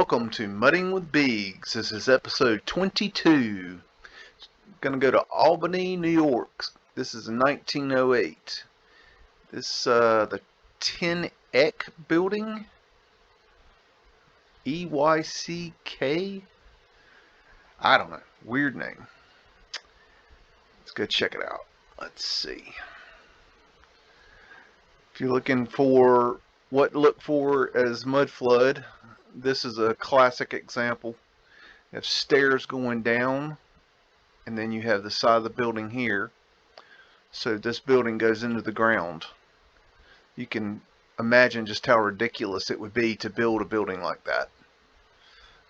Welcome to Mudding with BEAGS. This is episode 22. Gonna go to Albany, New York. This is 1908. This the 10 Eck building. EYCK? I don't know. Weird name. Let's go check it out. Let's see. If you're looking for what to look for as Mudflood, this is a classic example. You have stairs going down, and then you have the side of the building here. So this building goes into the ground. You can imagine just how ridiculous it would be to build a building like that.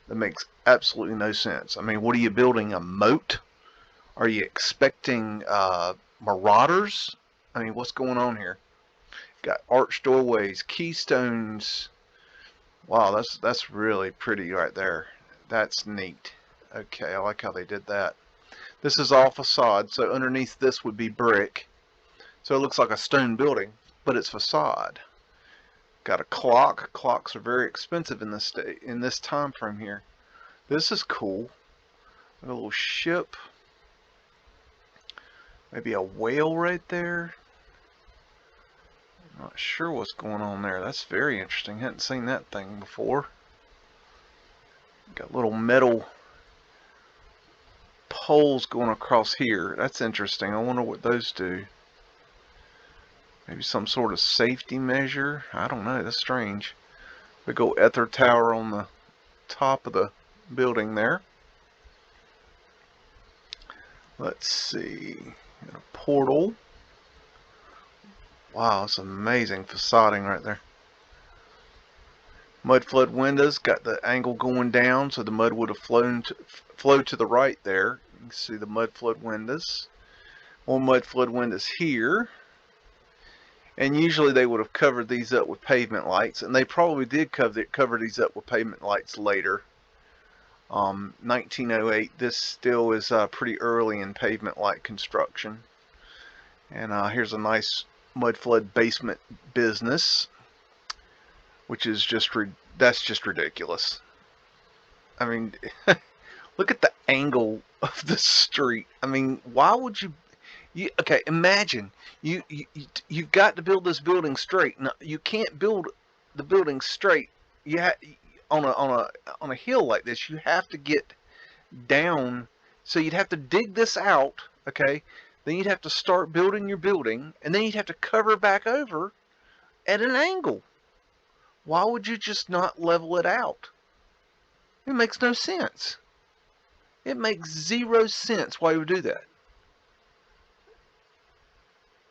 That makes absolutely no sense. I mean, what are you building? A moat? Are you expecting marauders? I mean, what's going on here? Got arched doorways, keystones. Wow, that's really pretty right there. That's neat. Okay, I like how they did that. This is all facade, so underneath this would be brick. So it looks like a stone building, but it's facade. Got a clock. Clocks are very expensive in this time frame here. This is cool. A little ship. Maybe a whale right there. Not sure what's going on there. That's very interesting. Hadn't seen that thing before. Got little metal poles going across here. That's interesting. I wonder what those do. Maybe some sort of safety measure. I don't know. That's strange. Big old ether tower on the top of the building there. Let's see. Got a portal. Wow, it's amazing facading right there. Mudflood windows, got the angle going down, so the mud would have flowed to the right there. You can see the Mudflood windows. More Mudflood windows here. And usually they would have covered these up with pavement lights, and they probably did cover these up with pavement lights later. 1908, this still is pretty early in pavement light construction. And here's a nice Mudflood basement business, which is that's just ridiculous. I mean, look at the angle of the street. I mean, why would you okay, imagine you've got to build this building straight. Now, you can't build the building straight. On a hill like this, you have to get down. So you'd have to dig this out, okay? Then you'd have to start building your building, and then you'd have to cover back over at an angle. Why would you just not level it out? It makes no sense. It makes zero sense why you would do that.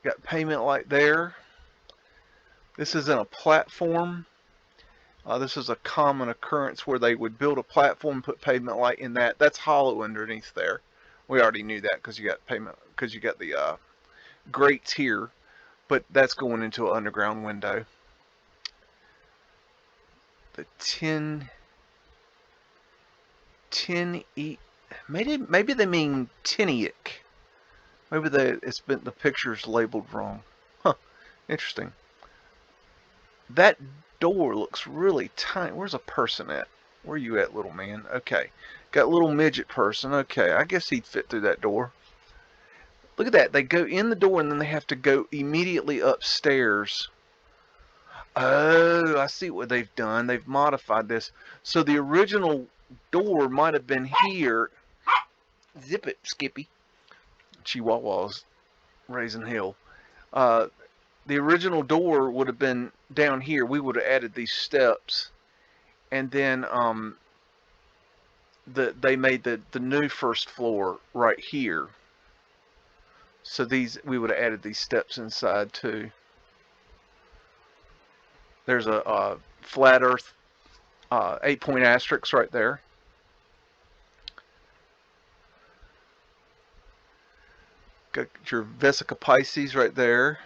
Got pavement light there. This isn't a platform. This is a common occurrence where they would build a platform, put pavement light in that. That's hollow underneath there. We already knew that because you got pavement, because you got the grates here, but that's going into an underground window. The 10 E. Maybe they mean Tiniac. Maybe the picture's labeled wrong. Huh. Interesting. That door looks really tiny. Where's a person at? Where you at, little man? Okay. Got a little midget person. Okay, I guess he'd fit through that door. Look at that. They go in the door and then they have to go immediately upstairs. Oh, I see what they've done. They've modified this. So the original door might have been here. Zip it, Skippy. Chihuahua's raising hell. The original door would have been down here. We would have added these steps. And then they made the new first floor right here. So we would have added these steps inside too. There's a flat earth 8-point asterisk right there. Got your Vesica Pisces right there.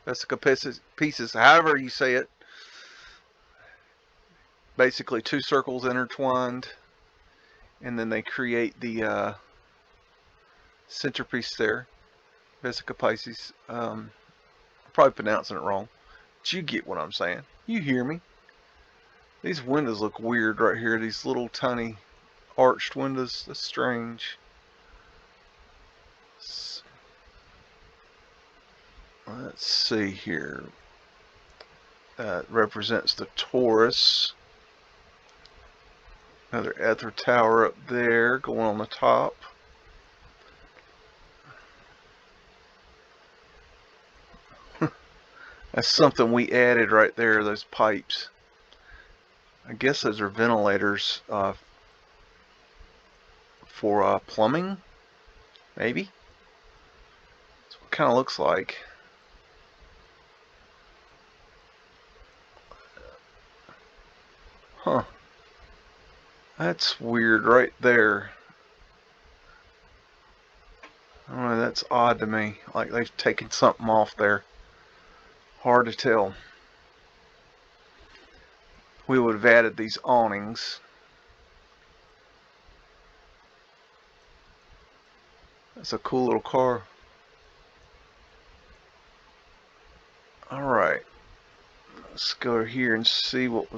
Vesica Pisces, however you say it. Basically 2 circles intertwined, and then they create the centerpiece there. Vesica Pisces. I'm probably pronouncing it wrong, but you get what I'm saying. You hear me. These windows look weird right here. These little tiny arched windows. That's strange. Let's see here. That represents the Taurus. Another ether tower up there going on the top. That's something we added right there, those pipes. I guess those are ventilators for plumbing, maybe? That's what it kind of looks like. Huh. That's weird right there. I don't know, that's odd to me. Like they've taken something off there. Hard to tell. We would have added these awnings. That's a cool little car. Alright. Let's go over here and see what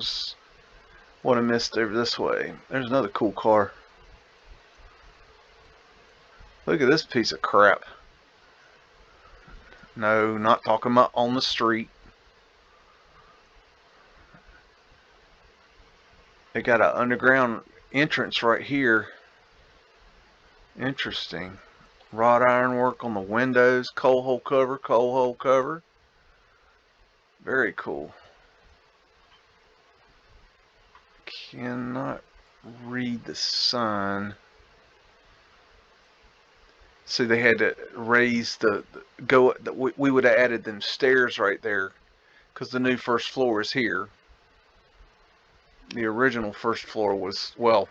I missed over this way. There's another cool car. Look at this piece of crap. No, not talking about on the street. They got an underground entrance right here. Interesting. Wrought iron work on the windows. Coal hole cover, coal hole cover. Very cool. Cannot read the sign. See, they had to raise we would have added them stairs right there because the new first floor is here. The original first floor was, well,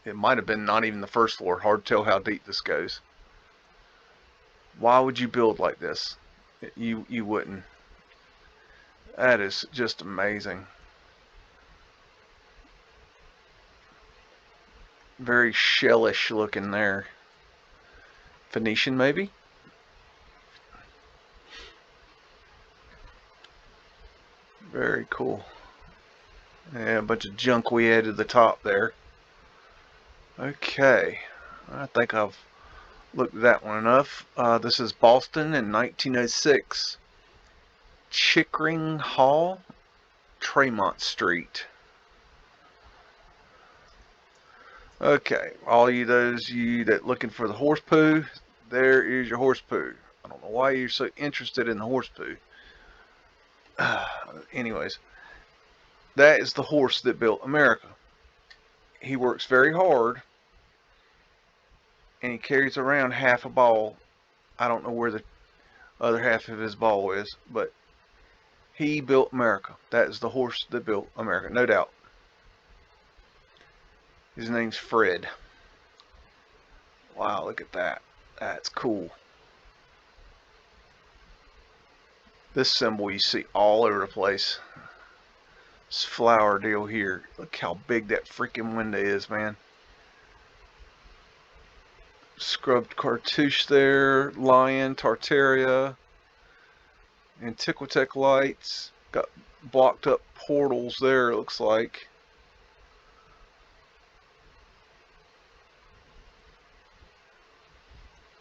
it might have been not even the first floor. Hard to tell how deep this goes. Why would you build like this? You wouldn't. That is just amazing. Very shellish looking there. Phoenician, maybe? Very cool. Yeah, a bunch of junk we added to the top there. Okay. I think I've looked at that one enough. This is Boston in 1906. Chickering Hall, Tremont Street. Okay, all you that looking for the horse poo, there is your horse poo. I don't know why you're so interested in the horse poo. Anyways, that is the horse that built America. He works very hard, and he carries around half a ball. I don't know where the other half of his ball is, but he built America. That is the horse that built America, no doubt. His name's Fred. Wow, look at that. That's cool. This symbol you see all over the place. This flower deal here. Look how big that freaking window is, man. Scrubbed cartouche there. Lion, Tartaria. Antiquitech lights. Got blocked up portals there, it looks like.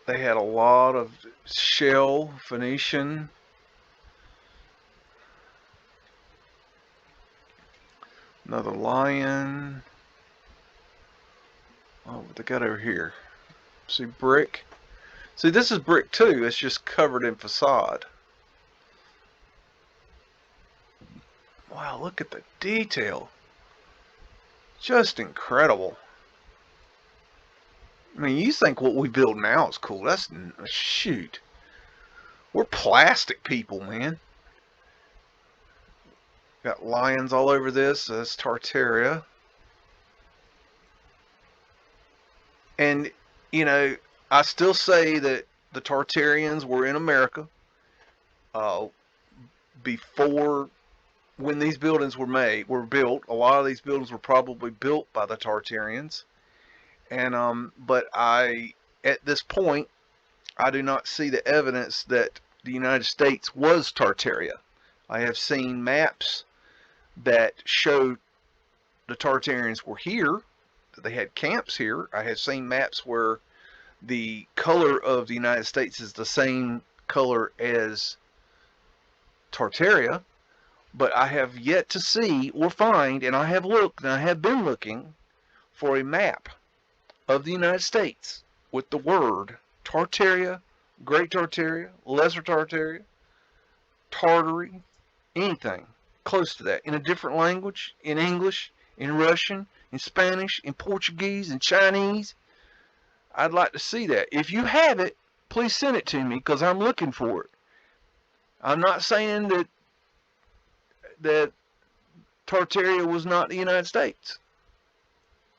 They had a lot of shell, Phoenician. Another lion. Oh, what they got over here? See, brick. See, this is brick too. It's just covered in facade. Wow, look at the detail. Just incredible. I mean, you think what we build now is cool. That's, shoot. We're plastic people, man. Got lions all over this. That's Tartaria. And, you know, I still say that the Tartarians were in America before, when these buildings were built. A lot of these buildings were probably built by the Tartarians. And but at this point, I do not see the evidence that the United States was Tartaria. I have seen maps that showed the Tartarians were here, that they had camps here. I have seen maps where the color of the United States is the same color as Tartaria, but I have yet to see or find, and I have looked, and I have been looking for a map of the United States with the word Tartaria, Great Tartaria, Lesser Tartaria, Tartary, anything close to that in a different language, in English, in Russian, in Spanish, in Portuguese, in Chinese. I'd like to see that. If you have it, please send it to me because I'm looking for it. I'm not saying that Tartaria was not the United States.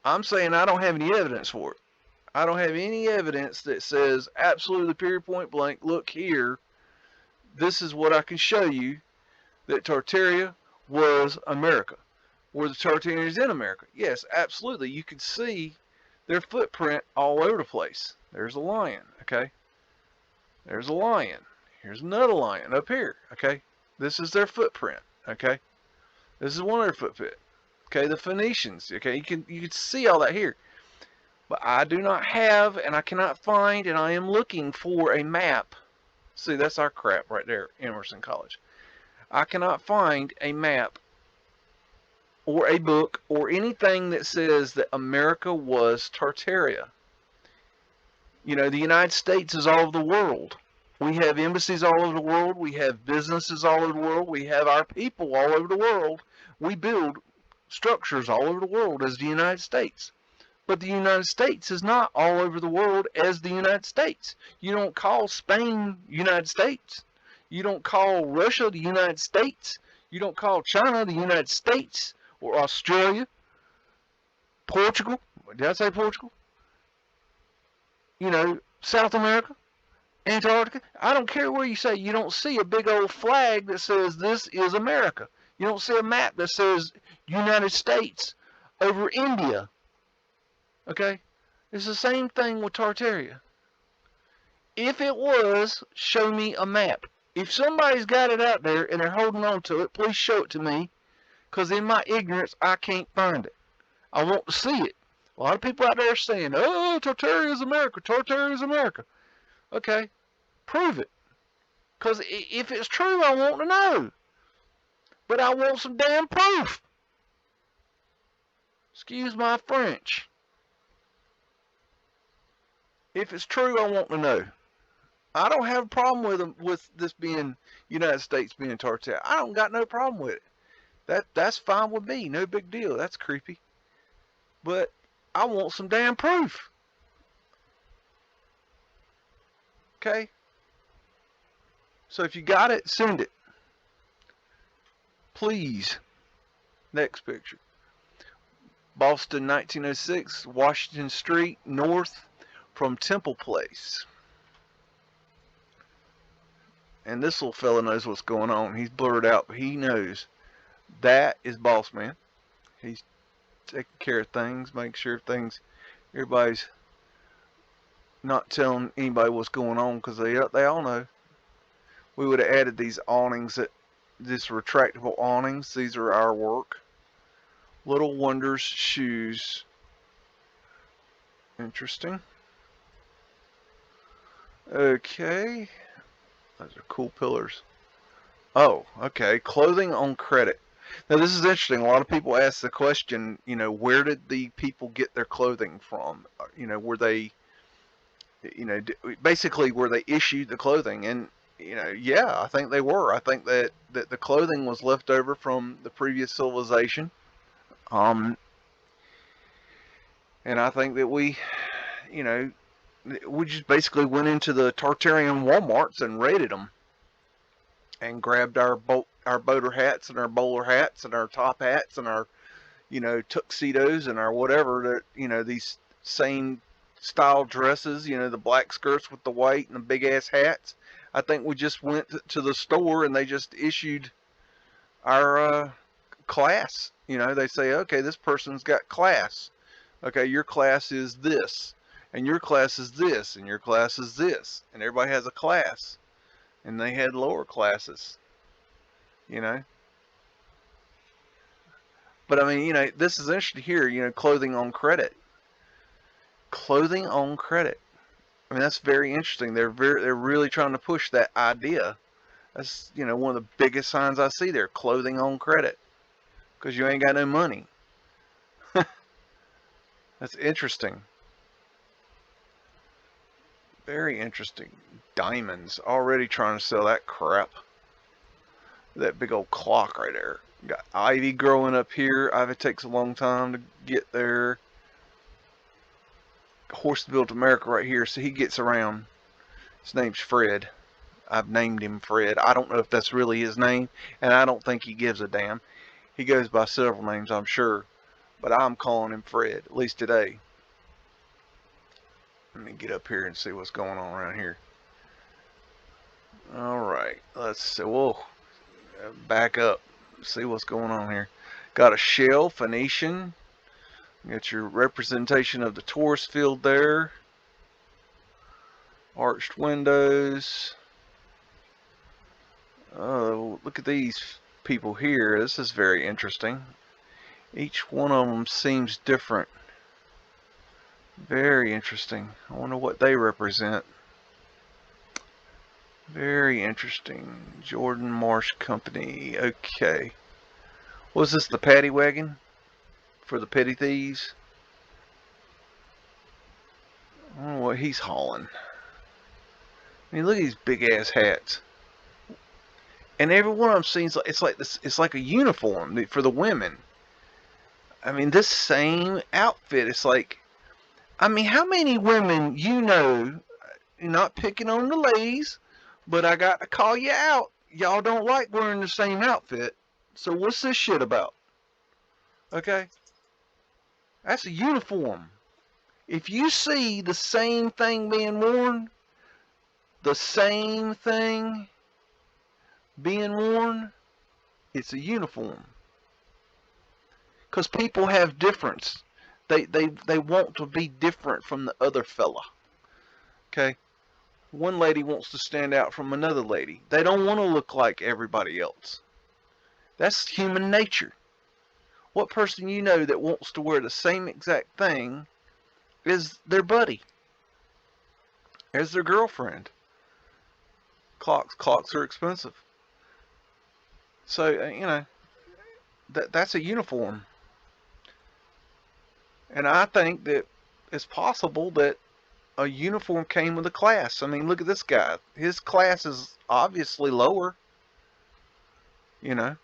I'm saying I don't have any evidence for it. I don't have any evidence that says absolutely period point blank, look here, this is what I can show you, that Tartaria was America. Were the Tartarians in America? Yes, absolutely. You can see their footprint all over the place. There's a lion, okay? There's a lion. Here's another lion up here, okay? This is their footprint, okay? This is one of their footprint. Okay, the Phoenicians, okay? You can see all that here. But I do not have, and I cannot find, and I am looking for a map. See, that's our crap right there, Emerson College. I cannot find a map or a book or anything that says that America was Tartaria. You know, the United States is all over the world. We have embassies all over the world. We have businesses all over the world. We have our people all over the world. We build structures all over the world as the United States. But the United States is not all over the world as the United States. You don't call Spain United States. You don't call Russia the United States. You don't call China the United States or Australia, Portugal. Did I say Portugal? You know, South America, Antarctica. I don't care where you say. You don't see a big old flag that says this is America. You don't see a map that says United States over India. Okay? It's the same thing with Tartaria. If it was, show me a map. If somebody's got it out there and they're holding on to it, please show it to me. Because in my ignorance, I can't find it. I want to see it. A lot of people out there are saying, oh, Tartaria is America. Tartaria is America. Okay. Prove it. Because if it's true, I want to know. But I want some damn proof. Excuse my French. If it's true, I want to know. I don't have a problem with this being United States being Tartaria. I don't got no problem with it. That's fine with me. No big deal. That's creepy. But I want some damn proof. Okay? So if you got it, send it. Please. Next picture. Boston, 1906, Washington Street, north from Temple Place. And this little fella knows what's going on. He's blurred out, but he knows. That is Boss Man. He's taking care of things, making sure everybody's not telling anybody what's going on, because they all know. We would have added these awnings, these retractable awnings. These are our work. Little Wonders shoes. Interesting. Okay. Those are cool pillars. Oh, okay. Clothing on credit. Now this is interesting. A lot of people ask the question, you know, where did the people get their clothing from? You know, were they, you know, basically were they issued the clothing? And, you know, yeah, I think they were. I think that the clothing was left over from the previous civilization. And I think that we, you know, we just basically went into the Tartarian Walmarts and raided them. And grabbed our boater hats and our bowler hats and our top hats and our, you know, tuxedos and our whatever, that, you know, these same style dresses, you know, the black skirts with the white and the big ass hats. I think we just went to the store and they just issued our class. You know, they say, okay, this person's got class. Okay, your class is this, and your class is this, and your class is this, and everybody has a class. And they had lower classes, you know. But I mean, you know, this is interesting here. You know, clothing on credit. Clothing on credit. I mean, that's very interesting. They're really trying to push that idea. That's, you know, one of the biggest signs I see there. Clothing on credit, because you ain't got no money. That's interesting. Very interesting. Diamonds. Already trying to sell that crap. That big old clock right there. Got ivy growing up here. Ivy takes a long time to get there. Horse Built America right here. So he gets around. His name's Fred. I've named him Fred. I don't know if that's really his name, and I don't think he gives a damn. He goes by several names, I'm sure, but I'm calling him Fred, at least today. Let me get up here and see what's going on around here. Alright, let's see. Whoa, back up. See what's going on here. Got a shell, Phoenician. Got your representation of the Taurus field there. Arched windows. Oh, look at these people here. This is very interesting. Each one of them seems different. Very interesting. I wonder what they represent. Very interesting. Jordan Marsh Company. Okay. Was this the paddy wagon for the petty thieves? I don't know what he's hauling. I mean, look at these big ass hats. And every one of them seems like it's like a uniform for the women. I mean, this same outfit. It's like, I mean, how many women you know? Not picking on the ladies, but I got to call you out. Y'all don't like wearing the same outfit. So what's this shit about? Okay? That's a uniform. If you see the same thing being worn, it's a uniform. Because people have difference. They want to be different from the other fella. Okay? One lady wants to stand out from another lady. They don't want to look like everybody else. That's human nature. What person you know that wants to wear the same exact thing is their buddy? As their girlfriend. Clocks are expensive. So, you know, that's a uniform. And I think that it's possible that a uniform came with a class. I mean, look at this guy. His class is obviously lower. You know.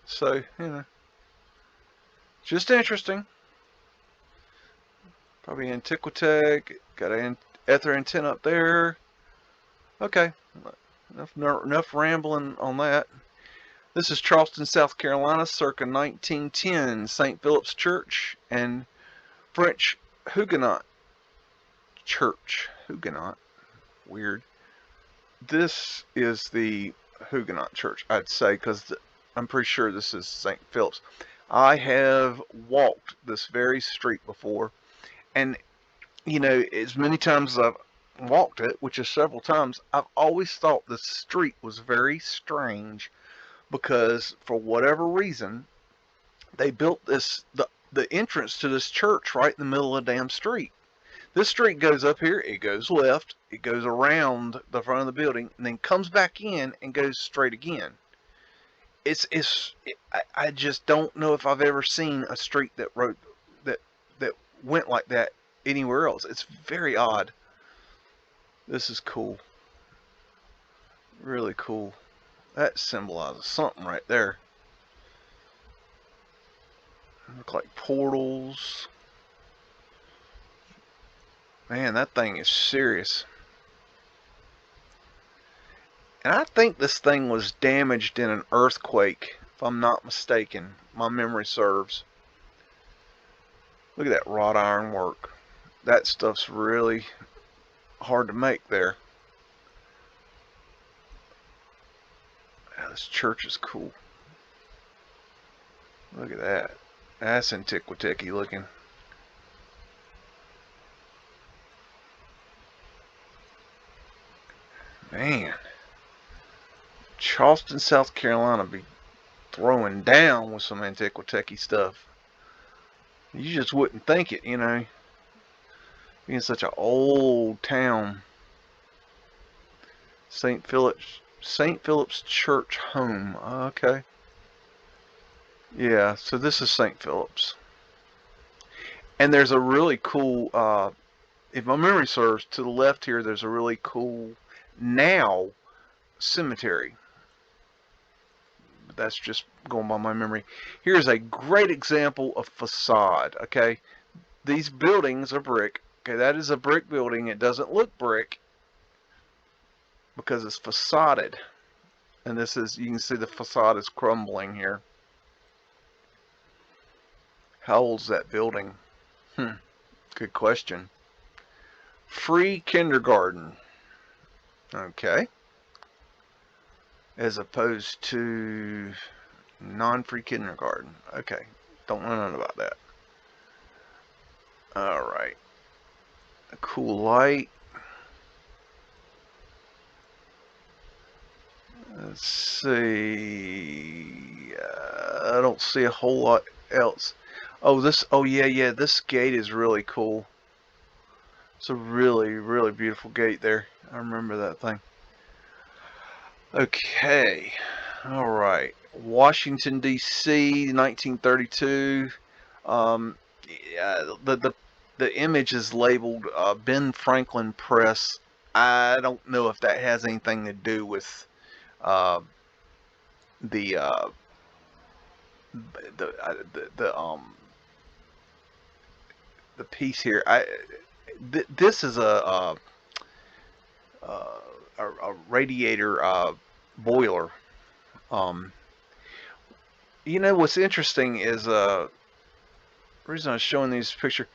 So, you know. Just interesting. Probably Antiquitech. Got an ether antenna up there. Okay. Enough rambling on that. This is Charleston, South Carolina, circa 1910. St. Philip's Church and French Huguenot Church. Huguenot. Weird. This is the Huguenot Church, I'd say, because I'm pretty sure this is St. Philip's. I have walked this very street before, and, you know, as many times as I've walked it, which is several times, I've always thought the street was very strange, because for whatever reason, they built the entrance to this church right in the middle of the damn street. This street goes up here, it goes left, it goes around the front of the building, and then comes back in and goes straight again. I just don't know if I've ever seen a street that went like that anywhere else. It's very odd. This is cool. Really cool. That symbolizes something right there. Look like portals. Man, that thing is serious. And I think this thing was damaged in an earthquake, if I'm not mistaken. My memory serves. Look at that wrought iron work. That stuff's really hard to make there. This church is cool. Look at that. That's antiquitech-y looking. Man. Charleston, South Carolina. throwing down with some antiquitechy stuff. You just wouldn't think it, you know, being such an old town. St. Philip's Church Home. Okay. Yeah, so this is St. Philip's. And there's a really cool, if my memory serves, to the left here, there's a really cool now cemetery. But that's just going by my memory. Here's a great example of facade, okay? These buildings are brick. Okay, that is a brick building. It doesn't look brick because it's facaded. And this is, you can see the facade is crumbling here. How old's that building? Good question. Free kindergarten. Okay. As opposed to non-free kindergarten. Okay. Don't know nothing about that. Alright. A cool light. Let's see. I don't see a whole lot else. Oh, yeah, this gate is really cool. It's a really, really beautiful gate there. I remember that thing. Okay. Alright. Washington, D.C., 1932. The image is labeled Ben Franklin Press. I don't know if that has anything to do with the piece here. This is a radiator boiler. You know what's interesting is the reason I was showing these pictures.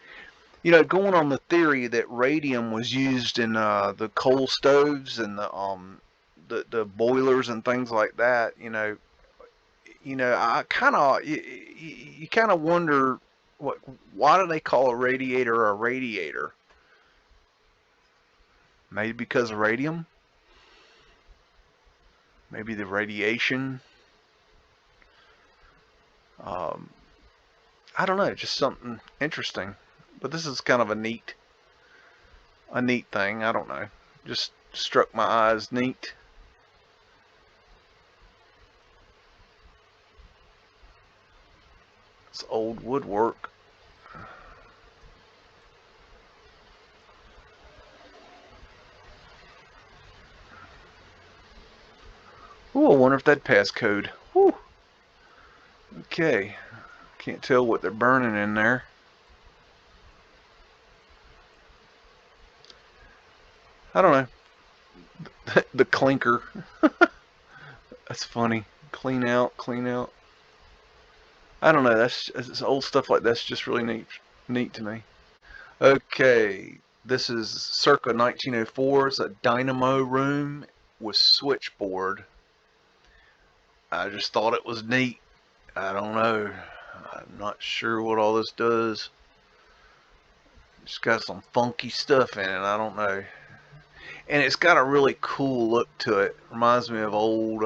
You know, going on the theory that radium was used in the coal stoves and the boilers and things like that. You know, I kind of you kind of wonder why do they call a radiator? Maybe because of radium. Maybe the radiation. I don't know, just something interesting. But this is kind of a neat thing. I don't know. Just struck my eyes neat. It's old woodwork. Ooh, I wonder if that passcode. Whew. Okay. Can't tell what they're burning in there. I don't know. The clinker. That's funny. Clean out. I don't know. That's old stuff like that's just really neat to me. Okay, this is circa 1904. It's a dynamo room with switchboard. I just thought it was neat. I don't know. I'm not sure what all this does. It's got some funky stuff in it. I don't know. And it's got a really cool look to it. Reminds me of old,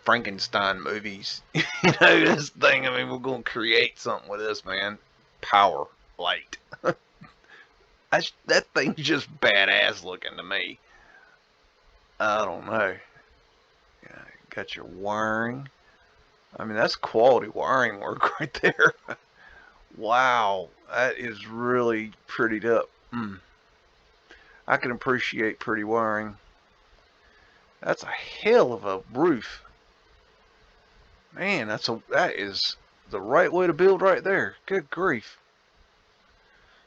Frankenstein movies. You know, this thing, I mean, we're going to create something with this, man. Power light. That thing's just badass looking to me. I don't know. Yeah, got your wiring. I mean, that's quality wiring work right there. Wow, that is really prettied up. I can appreciate pretty wiring. That's a hell of a roof. Man, that is the right way to build right there. Good grief.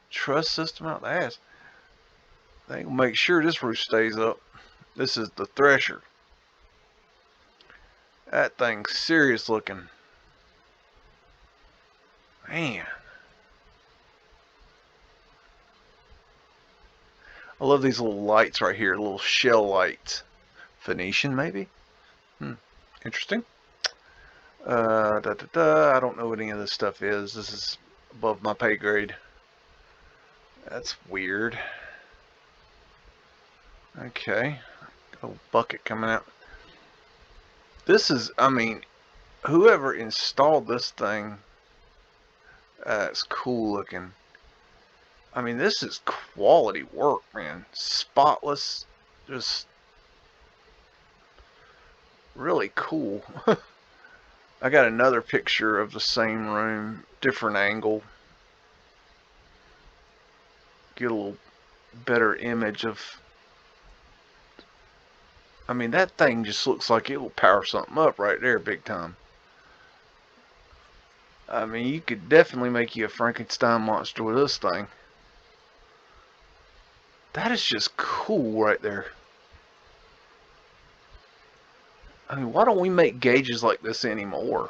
Truss system out the ass. They will make sure this roof stays up. This is the thresher. That thing's serious looking. Man. I love these little lights right here, little shell lights. Phoenician, maybe? Interesting. I don't know what any of this stuff is. This is above my pay grade. That's weird. Okay. A bucket coming out. This is, I mean, whoever installed this thing, it's cool looking. I mean, this is quality work, man. Spotless, just really cool. I got another picture of the same room, different angle. Get a little better image of. I mean, that thing just looks like it will power something up right there big time. I mean, you could definitely make you a Frankenstein monster with this thing. That is just cool right there. I mean, why don't we make gauges like this anymore?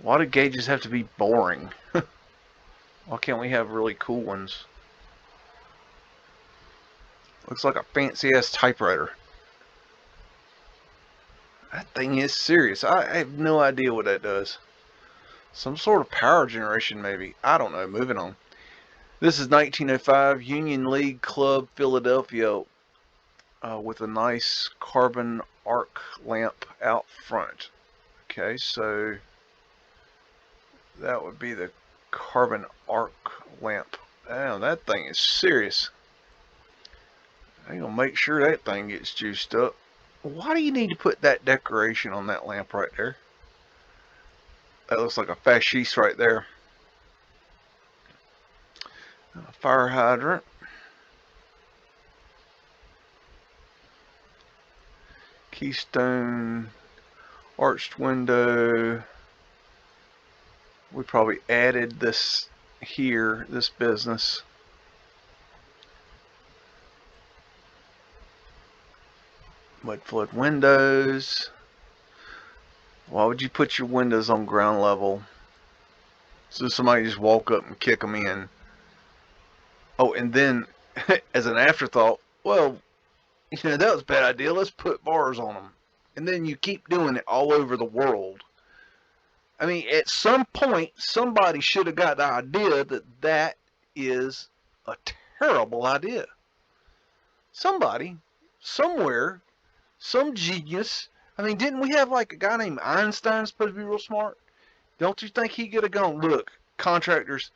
Why do gauges have to be boring? Why can't we have really cool ones? Looks like a fancy ass typewriter. That thing is serious. I have no idea what that does. Some sort of power generation maybe. I don't know. Moving on. This is 1905 Union League Club, Philadelphia, with a nice carbon arc lamp out front. Okay, so that would be the carbon arc lamp. Damn, that thing is serious. I'm gonna make sure that thing gets juiced up. Why do you need to put that decoration on that lamp right there? That looks like a fasciste right there. A fire hydrant. Keystone. Arched window. We probably added this here, this business. Mudflood windows. Why would you put your windows on ground level? So somebody just walk up and kick them in. Oh, and then as an afterthought, well, that was a bad idea. Let's put bars on them. And then you keep doing it all over the world. I mean, at some point, somebody should have got the idea that that is a terrible idea. Somebody, somewhere, some genius. I mean, didn't we have like a guy named Einstein supposed to be real smart? Don't you think he could have gone, look, contractors,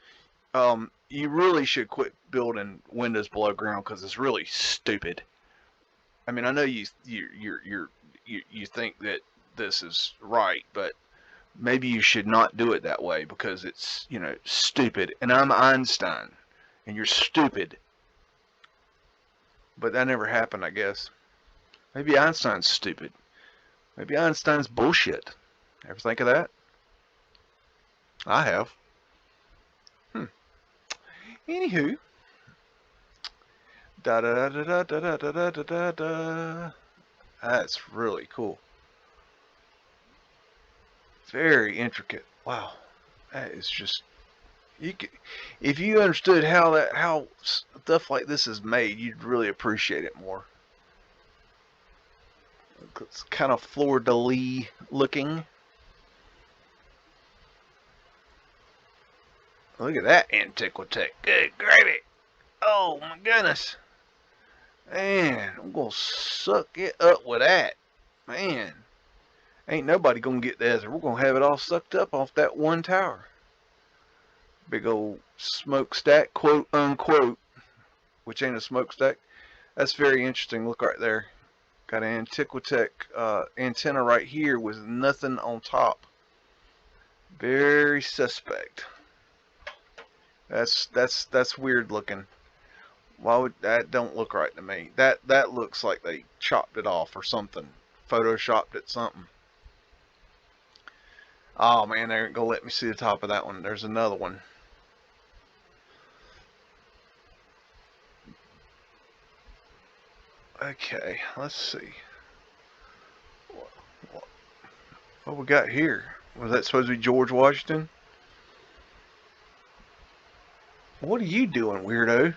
you really should quit building windows below ground because it's really stupid. I mean, I know you think that this is right, but maybe you should not do it that way because it's, stupid. And I'm Einstein, and you're stupid. But that never happened, I guess. Maybe Einstein's stupid. Maybe Einstein's bullshit. Ever think of that? I have. Anywho. Da da da da da da da da da da. That's really cool. Very intricate. Wow. That is just, if you understood how stuff like this is made, you'd really appreciate it more. It's kind of fleur-de-lis looking. Look at that antiquity. Good gravy. Oh my goodness. Man, I'm gonna suck it up with that. Man. Ain't nobody gonna get that. We're gonna have it all sucked up off that one tower. Big old smokestack, quote unquote, which ain't a smokestack. That's very interesting. Look right there. Got an Antiquitech antenna right here with nothing on top. Very suspect. That's weird looking. Why would that don't look right to me? That looks like they chopped it off or something. Photoshopped it something. Oh man, they ain't gonna let me see the top of that one. There's another one. Okay, let's see. What we got here? Was that supposed to be George Washington? What are you doing, weirdo?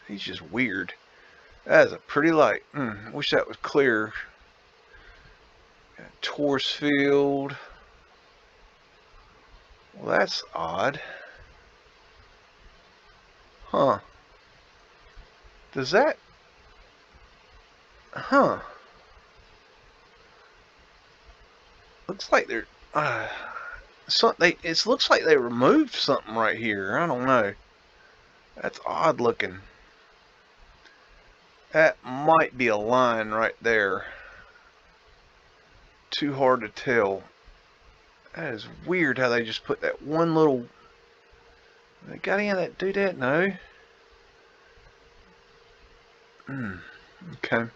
He's just weird. That is a pretty light. Wish that was clear. Torus field. Well, that's odd. Huh. Does that... Huh. Looks like they're it looks like they removed something right here. I don't know. That's odd looking. That might be a line right there. Too hard to tell. That is weird how they just put that one little. They got any of that doodad? No. Okay.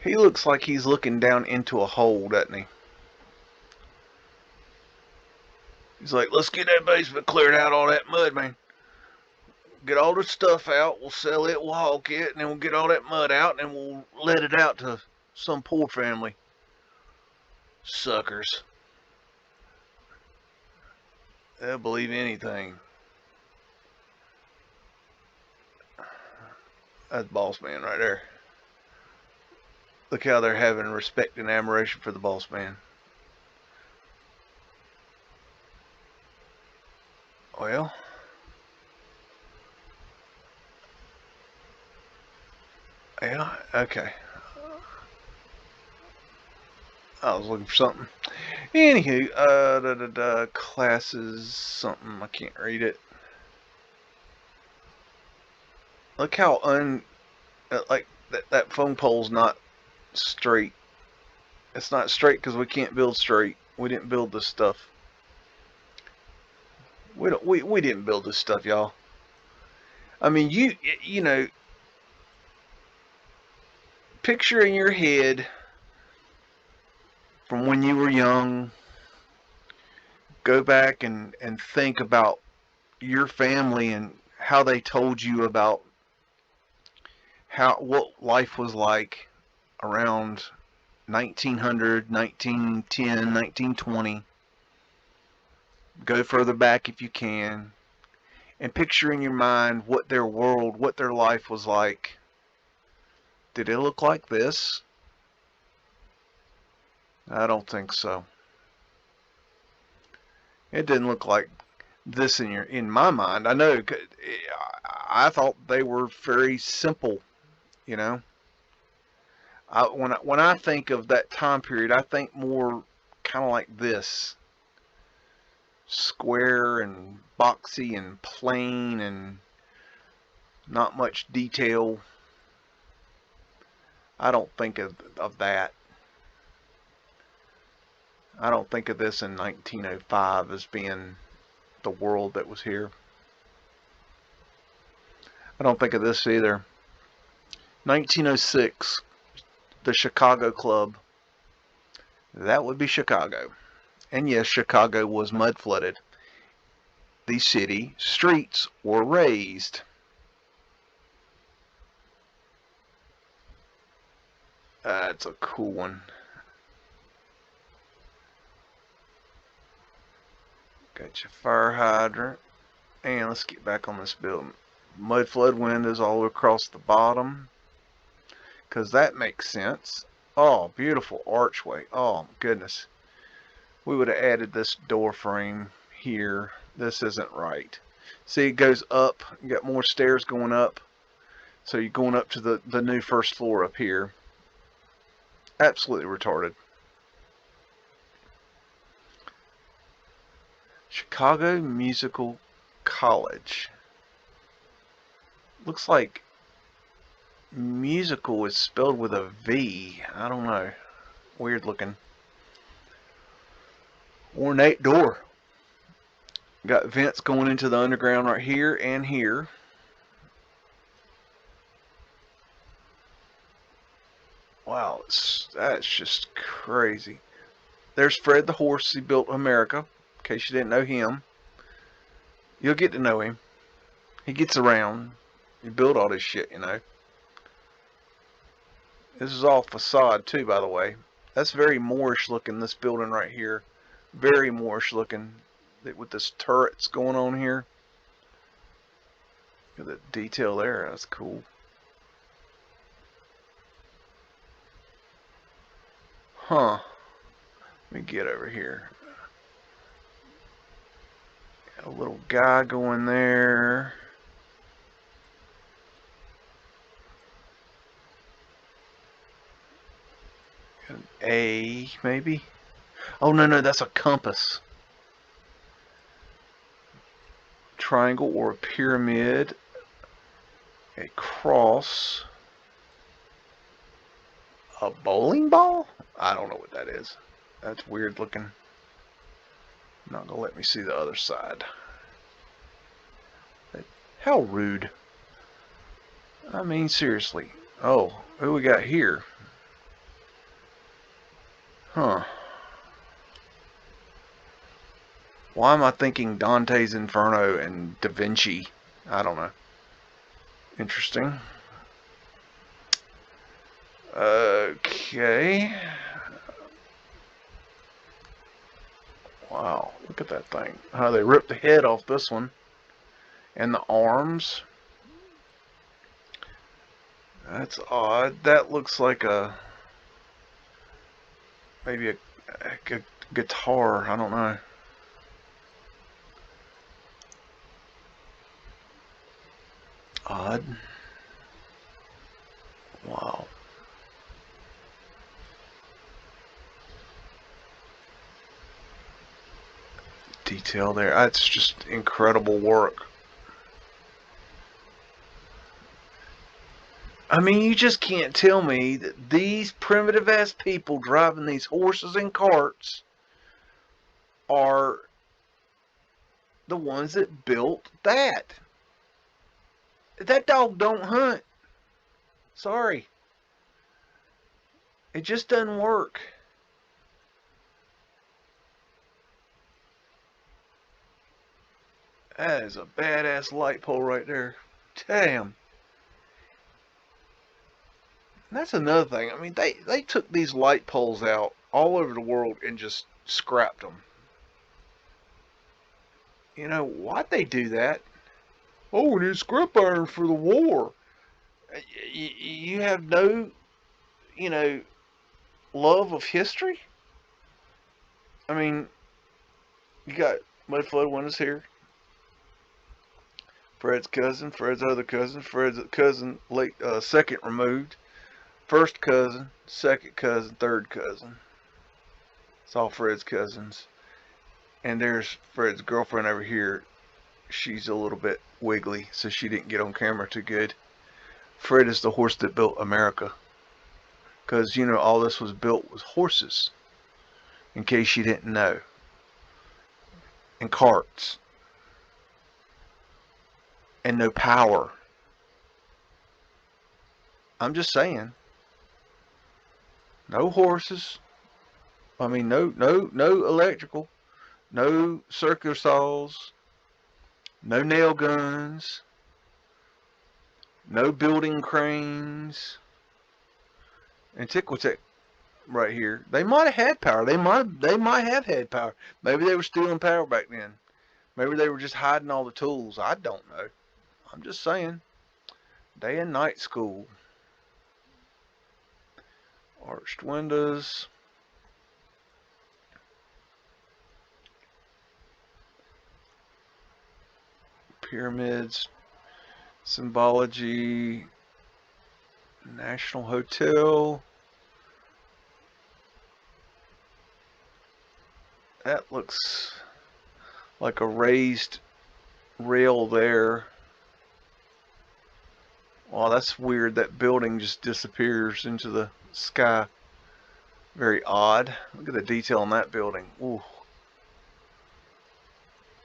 He looks like he's looking down into a hole, doesn't he? He's like, let's get that basement cleared out, all that mud, man. Get all the stuff out, we'll sell it, we'll hawk it, and then we'll get all that mud out, and we'll let it out to some poor family. Suckers. They'll believe anything. That's boss man right there. Look how they're having respect and admiration for the boss man. Well, yeah, okay. I was looking for something. Anywho, classes, something, I can't read it. Look how like that phone pole's not straight. It's not straight because we can't build straight. We didn't build this stuff. We didn't build this stuff, y'all. I mean, you know, picture in your head from when you were young. Go back and think about your family and how they told you about what life was like around 1900, 1910, 1920. Go further back if you can, and picture in your mind what their world, what their life was like. Did it look like this? I don't think so. It didn't look like this in my mind. I know I thought they were very simple, you know. When I think of that time period, I think more kind of like this. Square and boxy and plain and not much detail. I don't think of that. I don't think of this in 1905 as being the world that was here. I don't think of this either. 1906, the Chicago Club. That would be Chicago. And yes, Chicago was mud flooded. The city streets were raised. That's a cool one. Got your fire hydrant. And let's get back on this building. Mud flood windows all across the bottom. Because that makes sense. Oh, beautiful archway. Oh, goodness. We would have added this door frame here. This isn't right. See, it goes up. You got more stairs going up. So you're going up to the new first floor up here. Absolutely retarded. Chicago Musical College. Looks like musical is spelled with a V. I don't know. Weird looking. Ornate door. Got vents going into the underground right here and here. Wow, that's just crazy. There's Fred the Horse. He built America. In case you didn't know him. You'll get to know him. He gets around. He built all this shit, you know. This is all facade too, by the way. That's very Moorish looking, this building right here. Very Moorish looking. With this turrets going on here. Look at the detail there. That's cool. Huh. Let me get over here. Got a little guy going there. An A, maybe? Oh, no, that's a compass. Triangle or a pyramid. A cross. A bowling ball? I don't know what that is. That's weird looking. Not gonna let me see the other side. How rude. I mean, seriously. Oh, who we got here? Huh. Why am I thinking Dante's Inferno and Da Vinci? I don't know. Interesting. Okay. Wow, look at that thing. How they ripped the head off this one. And the arms. That's odd. That looks like maybe a guitar. I don't know. Odd. Wow. Detail there. That's just incredible work. I mean, you just can't tell me that these primitive ass people driving these horses and carts are the ones that built that. That dog don't hunt. Sorry. It just doesn't work. That is a badass light pole right there. Damn. And that's another thing. I mean, they took these light poles out all over the world and just scrapped them. You know, why'd they do that? Oh, we need scrap iron for the war. You have no, you know, love of history? I mean, you got Mudflood windows here. Fred's cousin, Fred's other cousin, Fred's cousin, late second removed, first cousin, second cousin, third cousin. It's all Fred's cousins. And there's Fred's girlfriend over here. She's a little bit wiggly, so she didn't get on camera too good. Fred is the horse that built America. Because, you know, all this was built with horses. In case you didn't know. And carts. And no power. I'm just saying. No horses. I mean, no electrical. No circular saws. No nail guns. No building cranes. Antiquitech right here. They might have had power. They might have had power. Maybe they were stealing power back then. Maybe they were just hiding all the tools. I don't know. I'm just saying. Day and night school. Arched windows. Pyramids. Symbology. National Hotel. That looks like a raised rail there. Wow, that's weird. That building just disappears into the sky. Very odd. Look at the detail on that building. Ooh.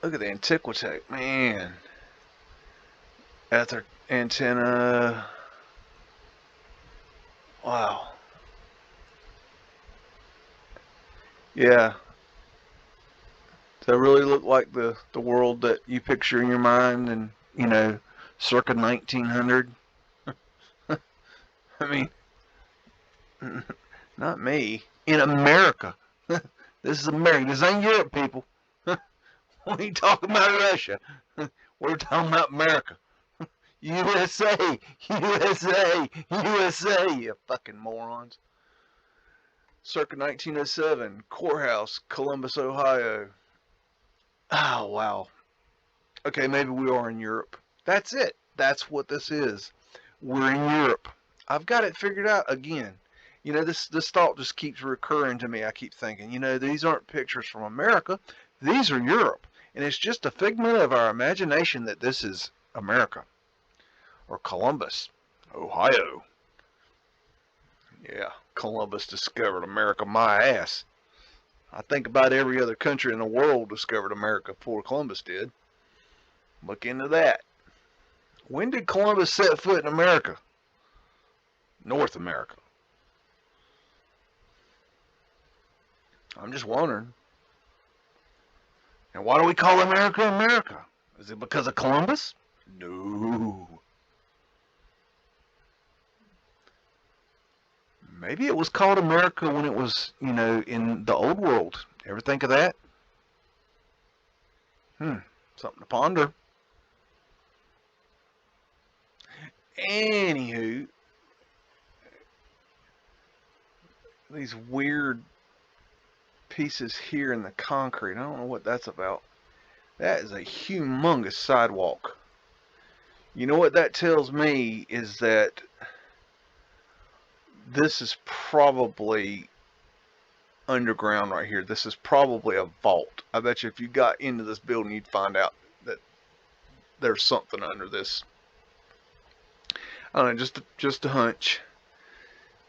Look at the Antiquitech, man. Ether antenna. Wow. Yeah. Does that really look like the world that you picture in your mind and, you know, circa 1900? I mean, not me. In America. This is America. This ain't Europe, people. We ain't talking about Russia. We're talking about America. USA, USA, USA, you fucking morons. Circa 1907, courthouse, Columbus, Ohio. Oh, wow. Okay, maybe we are in Europe. That's it. That's what this is. We're in Europe. I've got it figured out again. You know, this thought just keeps recurring to me. I keep thinking, you know, these aren't pictures from America. These are Europe. And it's just a figment of our imagination that this is America. Or Columbus, Ohio. Yeah, Columbus discovered America, my ass. I think about every other country in the world discovered America before Columbus did. Look into that. When did Columbus set foot in America? North America. I'm just wondering. And why do we call America America? Is it because of Columbus? No. Maybe it was called America when it was, you know, in the old world. Ever think of that? Something to ponder. Anywho, these weird pieces here in the concrete. I don't know what that's about. That is a humongous sidewalk. You know what that tells me is that this is probably underground right here. This is probably a vault. I bet you if you got into this building, you'd find out that there's something under this. I don't know, just a hunch.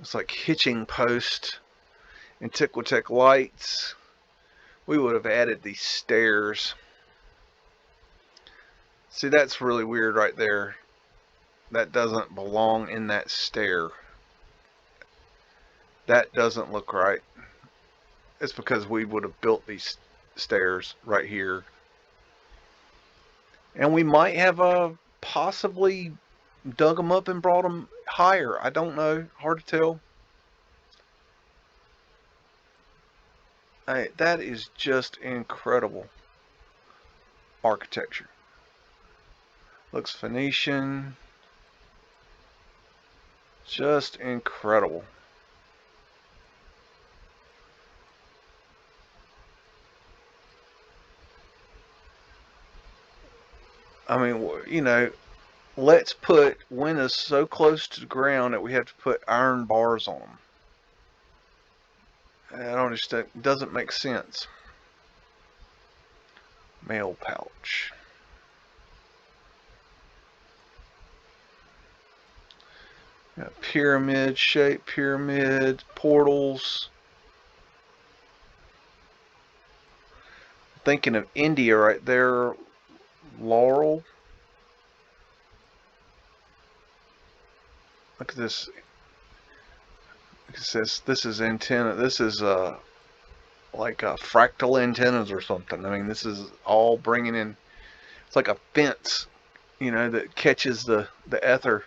It's like hitching post and Tickle-Tech lights. We would have added these stairs. See, that's really weird right there. That doesn't belong in that stair. That doesn't look right. It's because we would have built these stairs right here. And we might have possibly dug them up and brought them higher. I don't know. Hard to tell. That is just incredible architecture. Looks Phoenician. Just incredible. I mean, you know, let's put windows so close to the ground that we have to put iron bars on them. I don't understand. It doesn't make sense. Mail pouch. Got pyramid shape, pyramid, portals. Thinking of India right there. Laurel. Look at this. It says this is antenna. This is like fractal antennas or something. I mean, this is all bringing in. It's like a fence, you know, that catches the ether.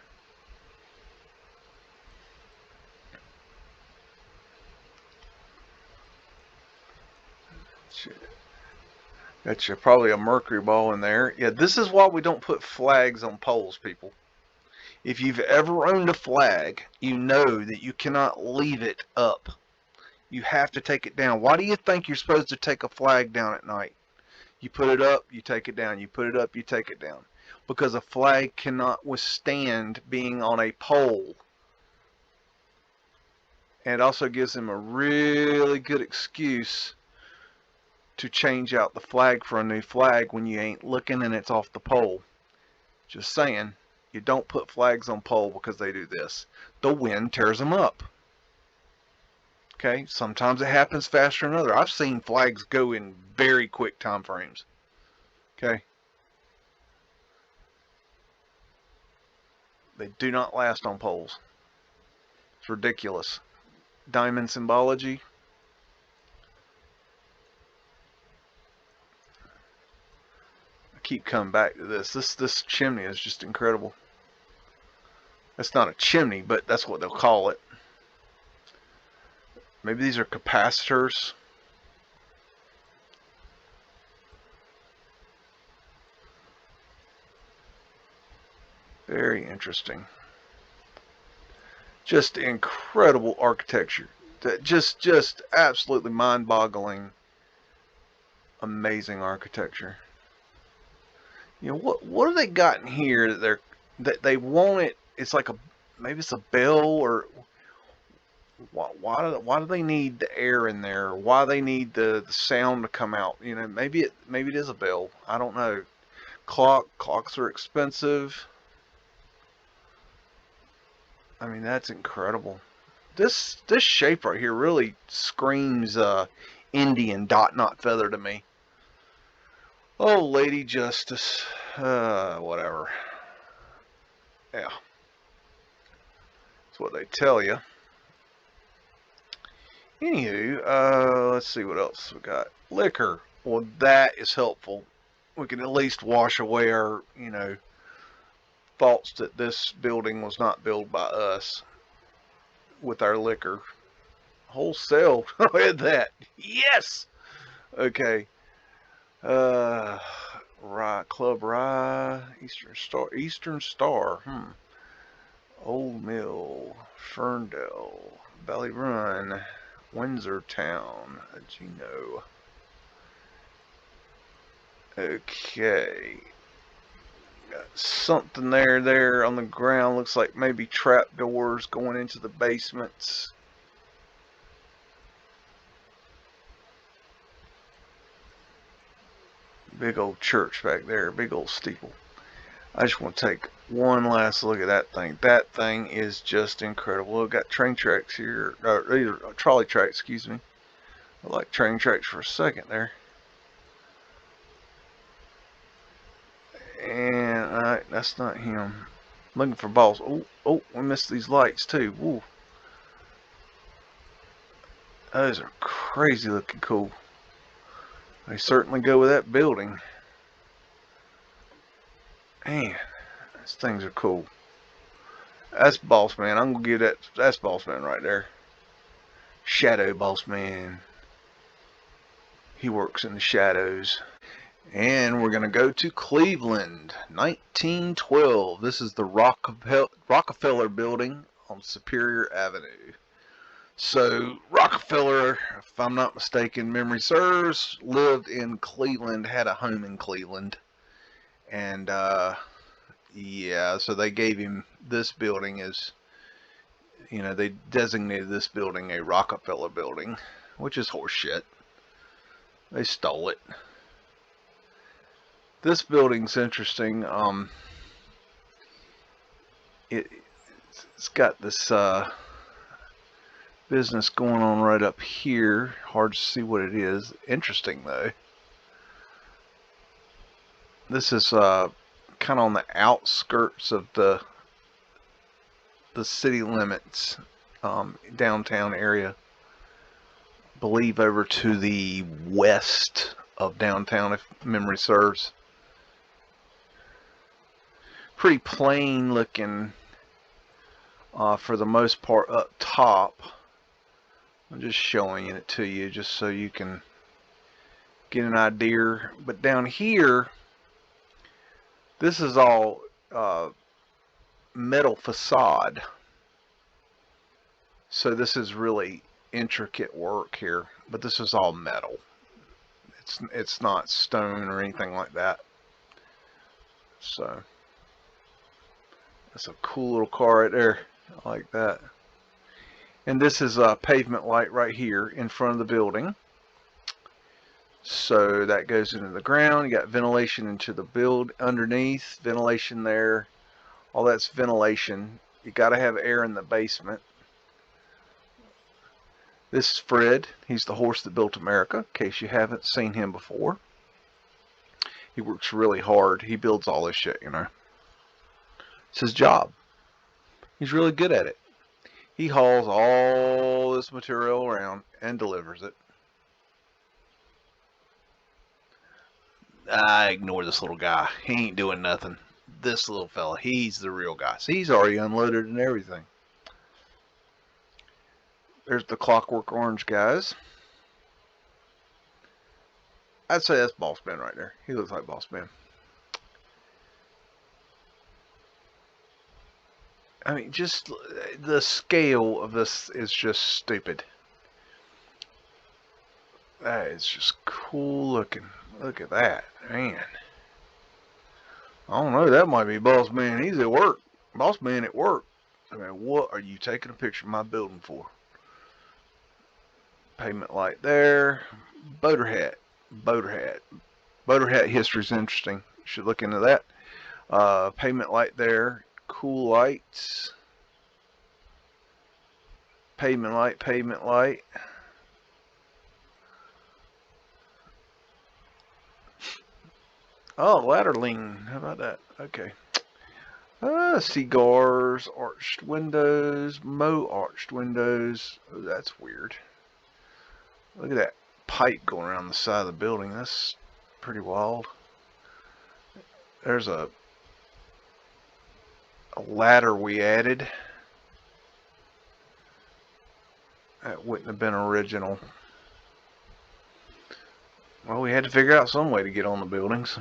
Got you probably a mercury ball in there. Yeah, this is why we don't put flags on poles, people. If you've ever owned a flag, you know that you cannot leave it up. You have to take it down. Why do you think you're supposed to take a flag down at night? You put it up, you take it down. You put it up, you take it down. Because a flag cannot withstand being on a pole. And it also gives them a really good excuse to change out the flag for a new flag when you ain't looking and it's off the pole. Just saying, you don't put flags on pole because they do this. The wind tears them up. Okay, sometimes it happens faster than others. I've seen flags go in very quick time frames. Okay. They do not last on poles. It's ridiculous. Diamond symbology. I keep coming back to this. This chimney is just incredible. It's not a chimney, but that's what they'll call it. Maybe these are capacitors. Very interesting. Just incredible architecture. Just absolutely mind-boggling, amazing architecture. You know, what have they got in here that they want it? It's like maybe it's a bell, or Why do they need the air in there? Why they need the sound to come out? You know, maybe it is a bell. I don't know. Clocks are expensive. I mean, that's incredible. This shape right here really screams Indian dot not feather to me. Oh, Lady Justice. Whatever. Yeah. That's what they tell you. Anywho, let's see what else we got. Liquor. Well, that is helpful. We can at least wash away our, thoughts that this building was not built by us with our liquor. Wholesale. Look at that. Yes. Okay. Rye Club Rye, Eastern Star. Old Mill, Ferndale, Valley Run, Windsor Town, Gino. Okay. Got something there on the ground. Looks like maybe trap doors going into the basements. Big old church back there, big old steeple. I just want to take one last look at that thing. That thing is just incredible. We've got train tracks here, or trolley tracks, excuse me. I like train tracks for a second there. And that's not him. I'm looking for balls. Oh, we missed these lights too. Woo. Those are crazy looking cool. They certainly go with that building. Man, these things are cool. That's Boss Man. I'm gonna give that's Boss Man right there. Shadow Boss Man. He works in the shadows. And we're gonna go to Cleveland, 1912. This is the Rockefeller Building on Superior Avenue. So Rockefeller, if I'm not mistaken, memory serves, lived in Cleveland, had a home in Cleveland. And yeah, so they gave him this building as, they designated this building a Rockefeller building, which is horseshit. They stole it. This building's interesting. It's got this business going on right up here. Hard to see what it is. Interesting though. This is kind of on the outskirts of the city limits, downtown area. I believe over to the west of downtown, if memory serves. Pretty plain looking for the most part up top. I'm just showing it to you just so you can get an idea. But down here, this is all metal facade. So this is really intricate work here, but this is all metal. It's not stone or anything like that. So that's a cool little car right there. I like that. And this is a pavement light right here in front of the building. So that goes into the ground. You got ventilation into the build underneath, ventilation there. All that's ventilation. You got to have air in the basement. This is Fred. He's the horse that built America, in case you haven't seen him before. He works really hard. He builds all this shit, It's his job. He's really good at it. He hauls all this material around and delivers it. I ignore this little guy. He ain't doing nothing. This little fella, he's the real guy. See, he's already unloaded and everything. There's the Clockwork Orange guys. I'd say that's Boss Man right there. He looks like Boss Man. I mean, just the scale of this is just stupid. That is just cool looking. Look at that, man. I don't know, that might be Boss Man. He's at work. Boss Man at work. I mean, what are you taking a picture of my building for? Pavement light there. Boater hat. Boater hat. Boater hat history is interesting. You should look into that. Pavement light there. Cool lights. Pavement light. Pavement light. Oh, ladder lean. How about that? Okay. Cigars, arched windows, arched windows. Oh, that's weird. Look at that pipe going around the side of the building. That's pretty wild. There's a ladder we added. That wouldn't have been original. Well, we had to figure out some way to get on the buildings.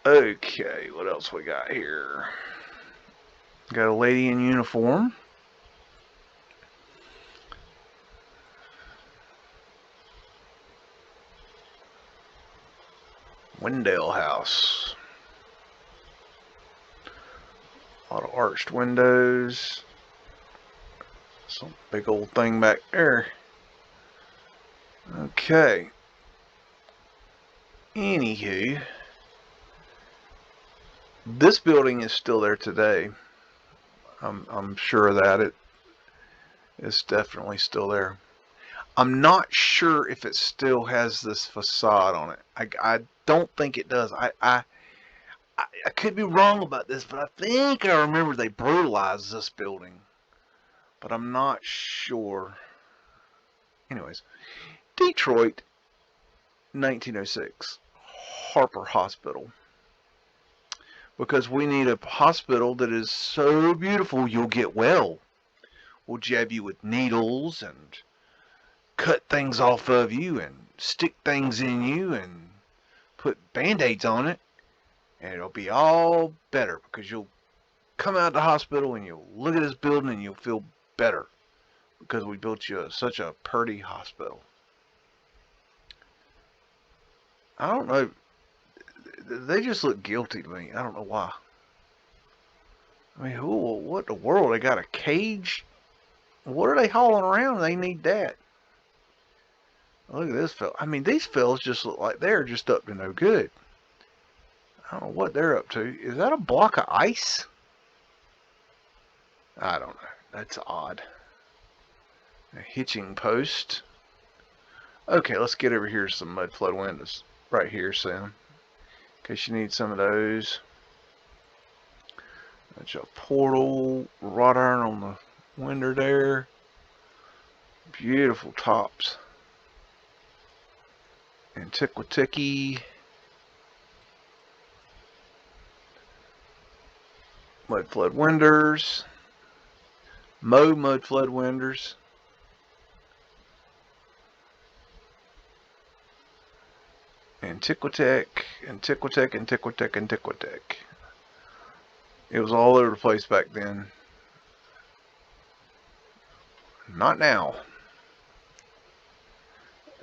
Okay, what else we got here? Got a lady in uniform. Wendell House. A lot of arched windows. Some big old thing back there. Okay. Anywho, this building is still there today. I'm sure of that. It's definitely still there. I'm not sure if it still has this facade on it. I don't think it does. I could be wrong about this, but I think I remember they brutalized this building. But I'm not sure. Anyways, Detroit, 1906, Harper Hospital. Because we need a hospital that is so beautiful you'll get well. We'll jab you with needles and cut things off of you and stick things in you and put band-aids on it, and it'll be all better because you'll come out of the hospital and you'll look at this building and you'll feel better because we built you such a pretty hospital. I don't know. They just look guilty to me. I don't know why. I mean, what in the world? They got a cage? What are they hauling around? They need that. Look at this fella. I mean, these fellas just look like they're just up to no good. I don't know what they're up to. Is that a block of ice? I don't know. That's odd. A hitching post. Okay, let's get over here to some Mudflood windows. Right here, Sam. In case you need some of those. That's a portal. Wrought iron on the window there. Beautiful tops. Antiquity. Mudflood windows. Mudflood windows. Antiquitech. It was all over the place back then. Not now.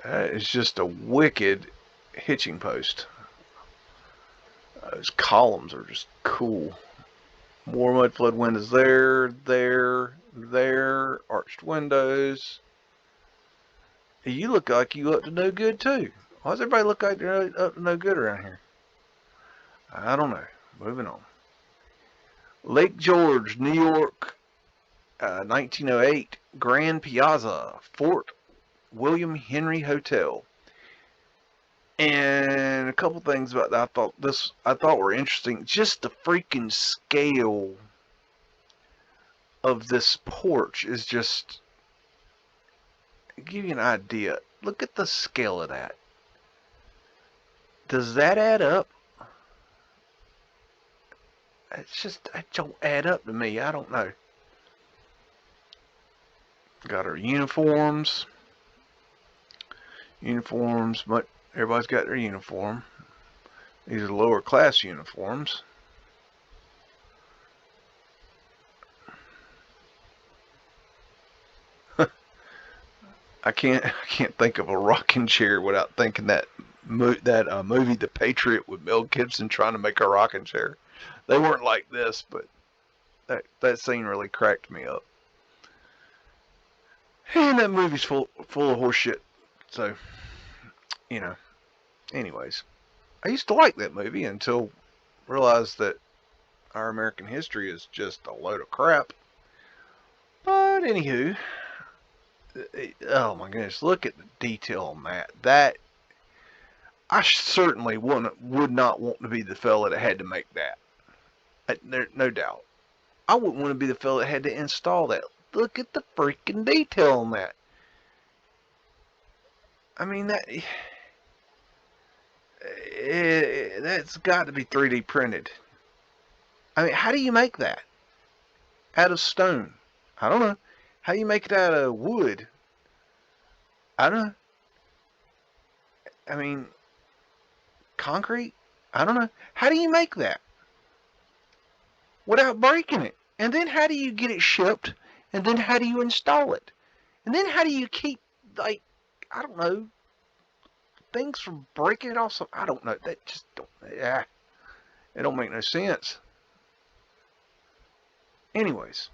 It's just a wicked hitching post. Those columns are just cool. More Mudflood windows there. Arched windows. You look like you up to no good too. Why does everybody look like they're up to no good around here? I don't know. Moving on. Lake George, New York, 1908. Grand Piazza, Fort William Henry Hotel. And a couple things about that I thought were interesting. Just the freaking scale of this porch is just, give you an idea. Look at the scale of that. Does that add up? It's just, it don't add up to me. I don't know. Got our uniforms. Everybody's got their uniform. These are lower class uniforms. I can't think of a rocking chair without thinking that movie, The Patriot, with Mel Gibson trying to make a rocking chair. They weren't like this, but That scene really cracked me up. And that movie's full of horseshit. So, you know. Anyways, I used to like that movie until I realized that our American history is just a load of crap. But anywho, oh my goodness, look at the detail on that. That I certainly would not want to be the fella that had to make that. No doubt. I wouldn't want to be the fella that had to install that. Look at the freaking detail on that. I mean, that's got to be 3D printed. I mean, how do you make that? Out of stone? I don't know. How do you make it out of wood? I don't know. I mean, concrete? I don't know. How do you make that without breaking it? And then how do you get it shipped? And then how do you install it? And then how do you keep, like, I don't know, things from breaking it off? So I don't know. That just don't, yeah, it don't make no sense. Anyways,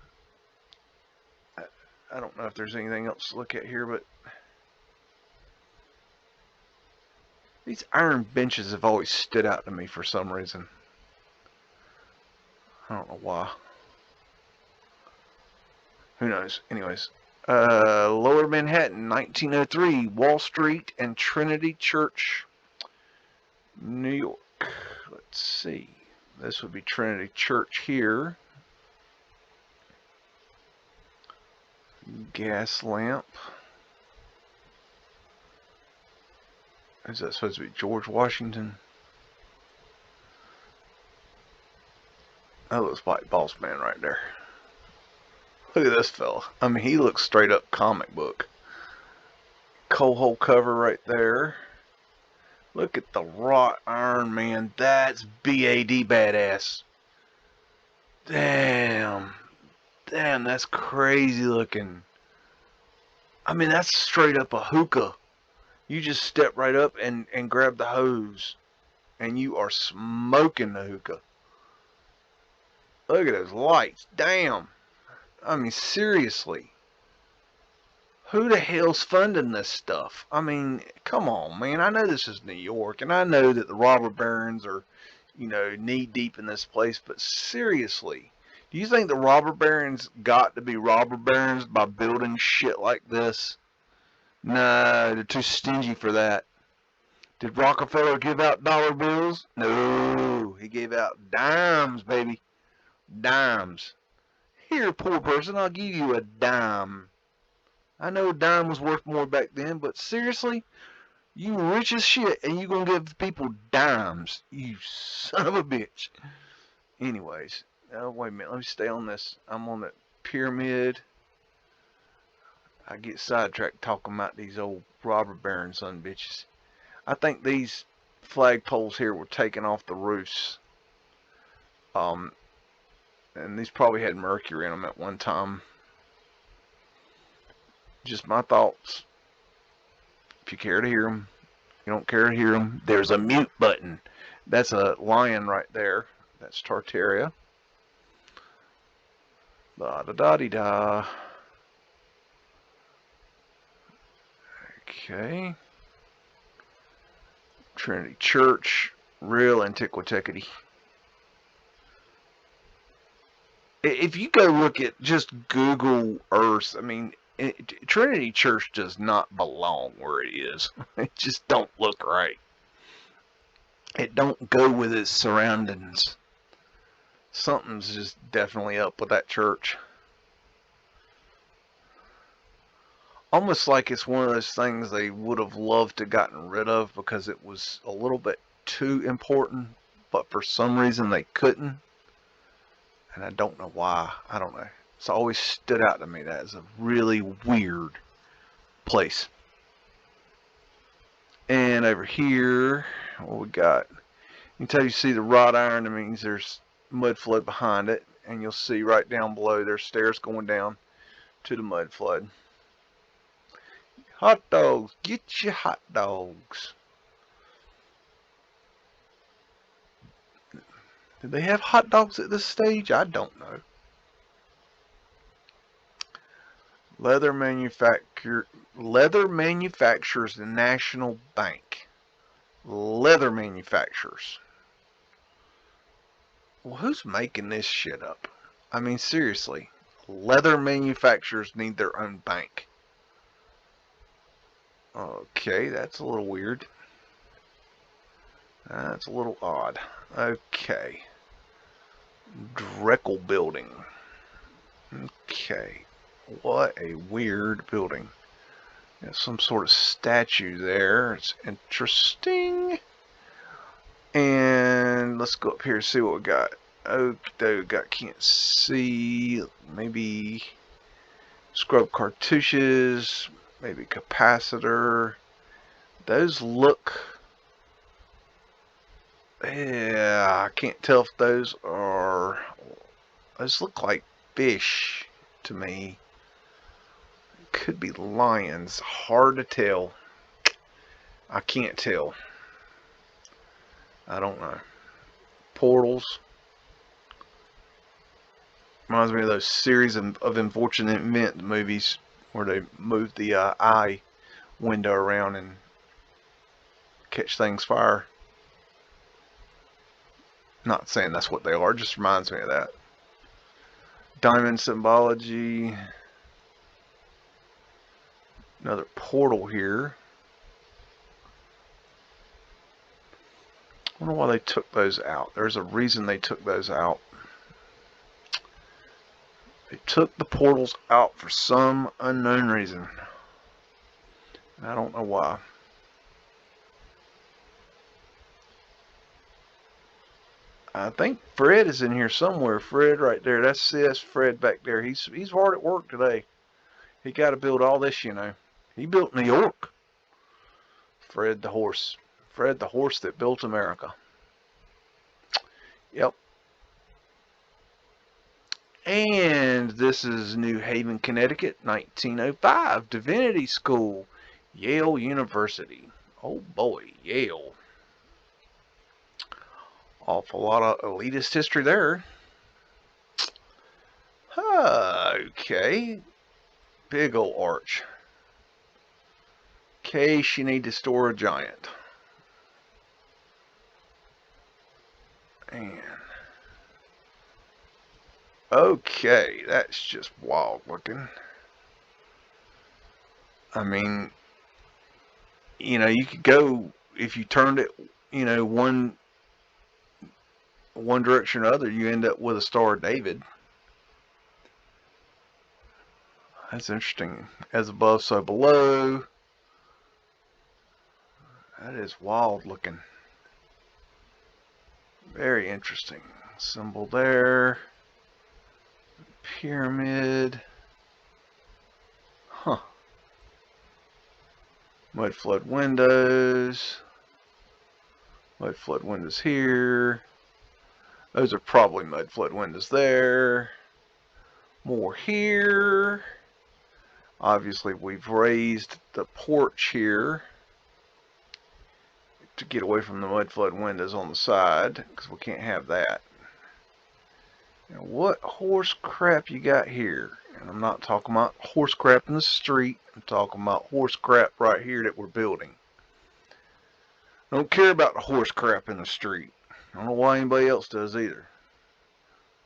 I don't know if there's anything else to look at here, but these iron benches have always stood out to me for some reason. I don't know why. Who knows? Anyways, Lower Manhattan, 1903, Wall Street and Trinity Church, New York. Let's see. This would be Trinity Church here. Gas lamp. Is that supposed to be George Washington? That looks like Boss Man right there. Look at this fella. I mean, he looks straight up comic book. Coal hole cover right there. Look at the wrought iron, man. That's BAD badass. Damn. Damn, that's crazy looking. I mean, that's straight up a hookah. You just step right up and grab the hose. And you are smoking the hookah. Look at those lights. Damn. I mean, seriously. Who the hell's funding this stuff? I mean, come on, man. I know this is New York, and I know that the robber barons are, you know, knee deep in this place, but seriously, do you think the robber barons got to be robber barons by building shit like this? No, they're too stingy for that. Did Rockefeller give out dollar bills? No, he gave out dimes, baby. Dimes. Here, poor person, I'll give you a dime. I know a dime was worth more back then, but seriously, you rich as shit, and you gonna give people dimes, you son of a bitch. Anyways, wait a minute, let me stay on this. I'm on the pyramid. I get sidetracked talking about these old robber baron son bitches. I think these flagpoles here were taken off the roofs. And these probably had mercury in them at one time. Just my thoughts. If you care to hear them, you don't care to hear them, there's a mute button. That's a lion right there. That's Tartaria. Da da da dee da. Okay. Trinity Church, real antiquity. If you go look at just Google Earth, I mean, Trinity Church does not belong where it is. It just don't look right. It don't go with its surroundings. Something's just definitely up with that church. Almost like it's one of those things they would have loved to gotten rid of because it was a little bit too important, but for some reason they couldn't. And I don't know why. I don't know. It's always stood out to me that is a really weird place. And over here, what we got? Until you see the wrought iron, that means there's Mudflood behind it. And you'll see right down below there's stairs going down to the Mudflood. Hot dogs. Get your hot dogs. Did they have hot dogs at this stage? I don't know. Leather Manufacturers National Bank. Leather manufacturers. Well, who's making this shit up? I mean, seriously. Leather manufacturers need their own bank. Okay, that's a little weird. That's a little odd. Okay. Dreckel Building. Okay. What a weird building. Got some sort of statue there. It's interesting. And let's go up here and see what we got. Oh, can't see. Maybe scrub cartouches. Maybe capacitor. Those look. Yeah, I can't tell if those are. Those look like fish to me. Could be lions. Hard to tell. I can't tell. I don't know. Portals. Reminds me of those series of Unfortunate Event movies where they move the eye window around and catch things fire. Not saying that's what they are, just reminds me of that. Diamond symbology. Another portal here. I wonder why they took those out. There's a reason they took those out. They took the portals out for some unknown reason. I don't know why. I think Fred is in here somewhere. Fred right there. That's Fred back there. He's hard at work today. He got to build all this, you know. He built New York. Fred the horse. Fred the horse that built America. Yep. And this is New Haven, Connecticut, 1905. Divinity School. Yale University. Oh boy, Yale. Awful lot of elitist history there. Okay. Big old arch. Case you need to store a giant. And okay, that's just wild looking. I mean, you know, you could go if you turned it, you know, one direction or other, you end up with a Star of David. That's interesting. As above, so below. That is wild looking. Very interesting. Symbol there. Pyramid. Huh. Mudflood windows. Mudflood windows here. Those are probably mudflood windows there. More here. Obviously, we've raised the porch here to get away from the mudflood windows on the side, because we can't have that. Now, what horse crap you got here? And I'm not talking about horse crap in the street. I'm talking about horse crap right here that we're building. I don't care about the horse crap in the street. I don't know why anybody else does either.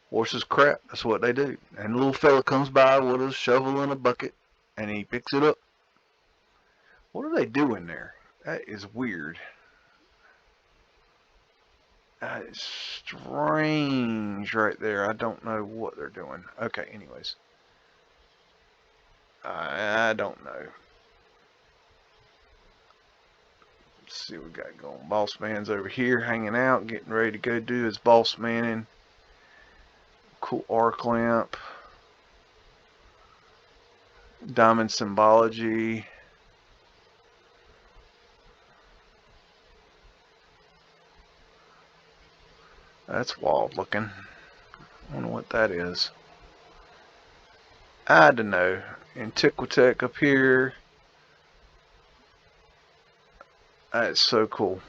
Horses crap, that's what they do. And the little fella comes by with a shovel and a bucket, and he picks it up. What are they doing there? That is weird. That is strange right there. I don't know what they're doing. Okay, anyways. I don't know. Let's see what we got going. Boss man's over here hanging out, getting ready to go do his boss manning. Cool arc lamp. Diamond symbology. That's wild looking. I wonder what that is. I don't know. Antiquitech up here. That's so cool.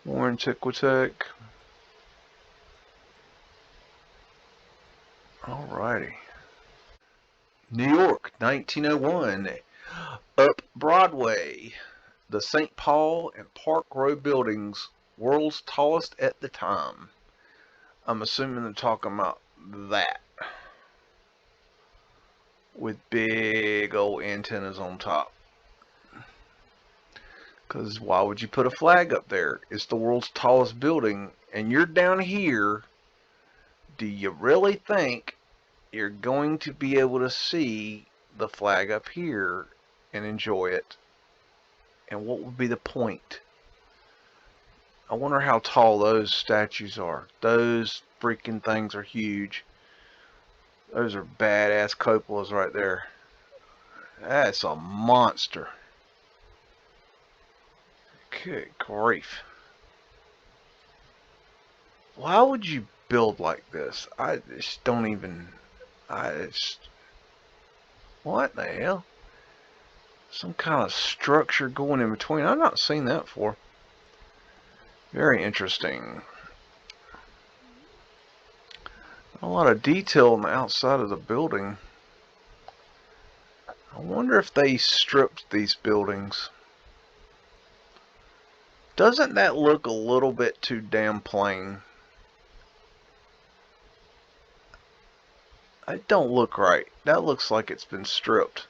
More Antiquitech. Alrighty. New York, 1901. Up Broadway. The St. Paul and Park Row buildings, world's tallest at the time. I'm assuming they're talking about that. With big old antennas on top. Because why would you put a flag up there? It's the world's tallest building, and you're down here. Do you really think you're going to be able to see the flag up here and enjoy it? And what would be the point? I wonder how tall those statues are. Those freaking things are huge. Those are badass cupolas right there. That's a monster. Good grief. Why would you build like this? I just don't even... What the hell? Some kind of structure going in between. I've not seen that before. Very interesting. A lot of detail on the outside of the building. I wonder if they stripped these buildings. Doesn't that look a little bit too damn plain? It don't look right. That looks like it's been stripped.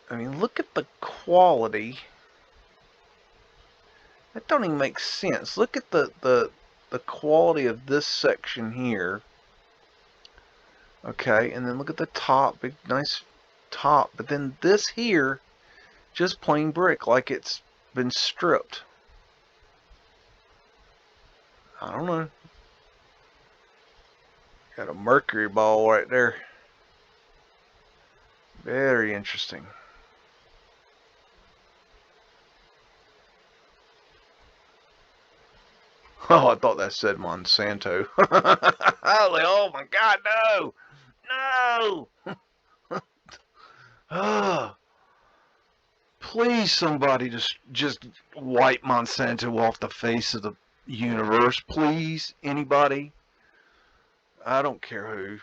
I mean, look at the quality. That don't even make sense. Look at the quality of this section here. Okay, and then look at the top. Big, nice top. But then this here, just plain brick, like it's been stripped. I don't know. Got a mercury ball right there. Very interesting. Oh, I thought that said Monsanto. Oh my God, no! No! Please, somebody just wipe Monsanto off the face of the universe, please. Anybody? I don't care who.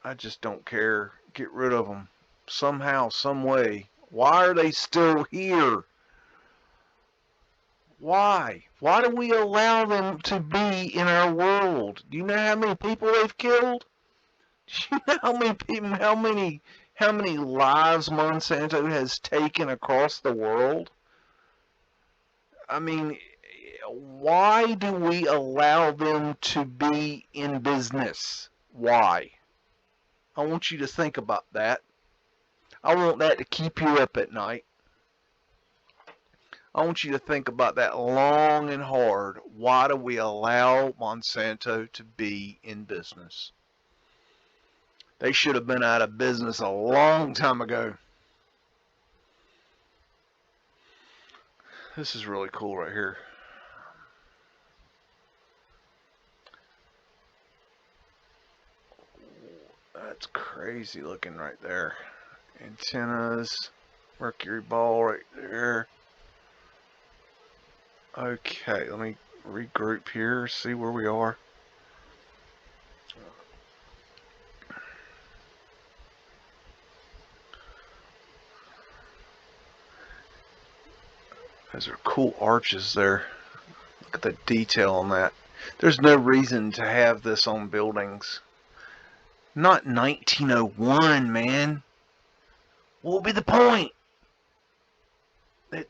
I just don't care. Get rid of them somehow, some way. Why are they still here? Why? Why do we allow them to be in our world? Do you know how many people they've killed? Do you know how many people, how many lives Monsanto has taken across the world? I mean, why do we allow them to be in business? Why? I want you to think about that. I want that to keep you up at night. I want you to think about that long and hard. Why do we allow Monsanto to be in business? They should have been out of business a long time ago. This is really cool right here. That's crazy looking right there. Antennas, mercury ball right there. Okay, let me regroup here, see where we are. Those are cool arches there. Look at the detail on that. There's no reason to have this on buildings. Not 1901, man. What would be the point?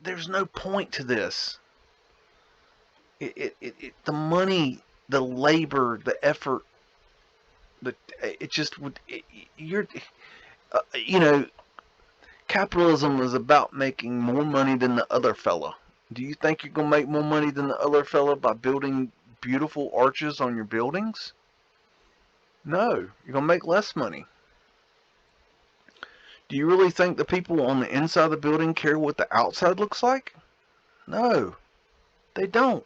There's no point to this. The money, the labor, the effort, it just would. You know, capitalism is about making more money than the other fella. Do you think you're gonna make more money than the other fella by building beautiful arches on your buildings? No, you're gonna make less money. Do you really think the people on the inside of the building care what the outside looks like? No, they don't.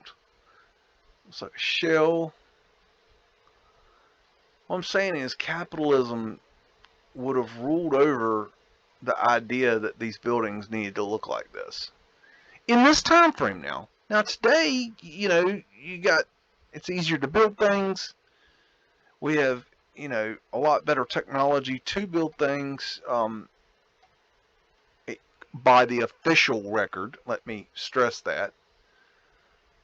It's like a shell. What I'm saying is capitalism would have ruled over the idea that these buildings needed to look like this. In this time frame now. Now today, you know, it's easier to build things. We have you know, a lot better technology to build things by the official record. Let me stress that.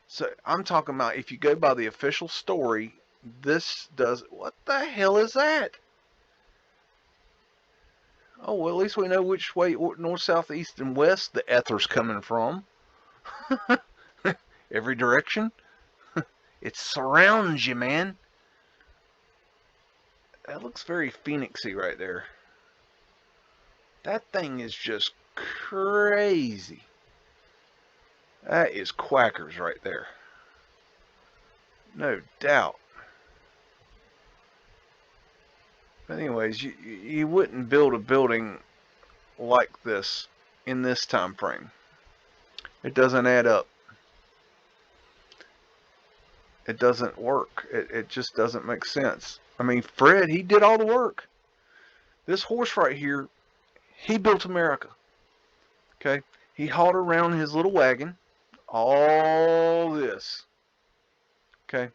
So I'm talking about if you go by the official story, this does. What the hell is that? Oh, well, at least we know which way, north, south, east, and west, the ether's coming from. Every direction. It surrounds you, man. That looks very phoenixy right there. That thing is just crazy. That is quackers right there. No doubt. But anyways, you wouldn't build a building like this in this time frame. It doesn't add up. It doesn't work. It just doesn't make sense. I mean, Fred, he did all the work. This horse right here, he built America. Okay? He hauled around his little wagon all this. Okay?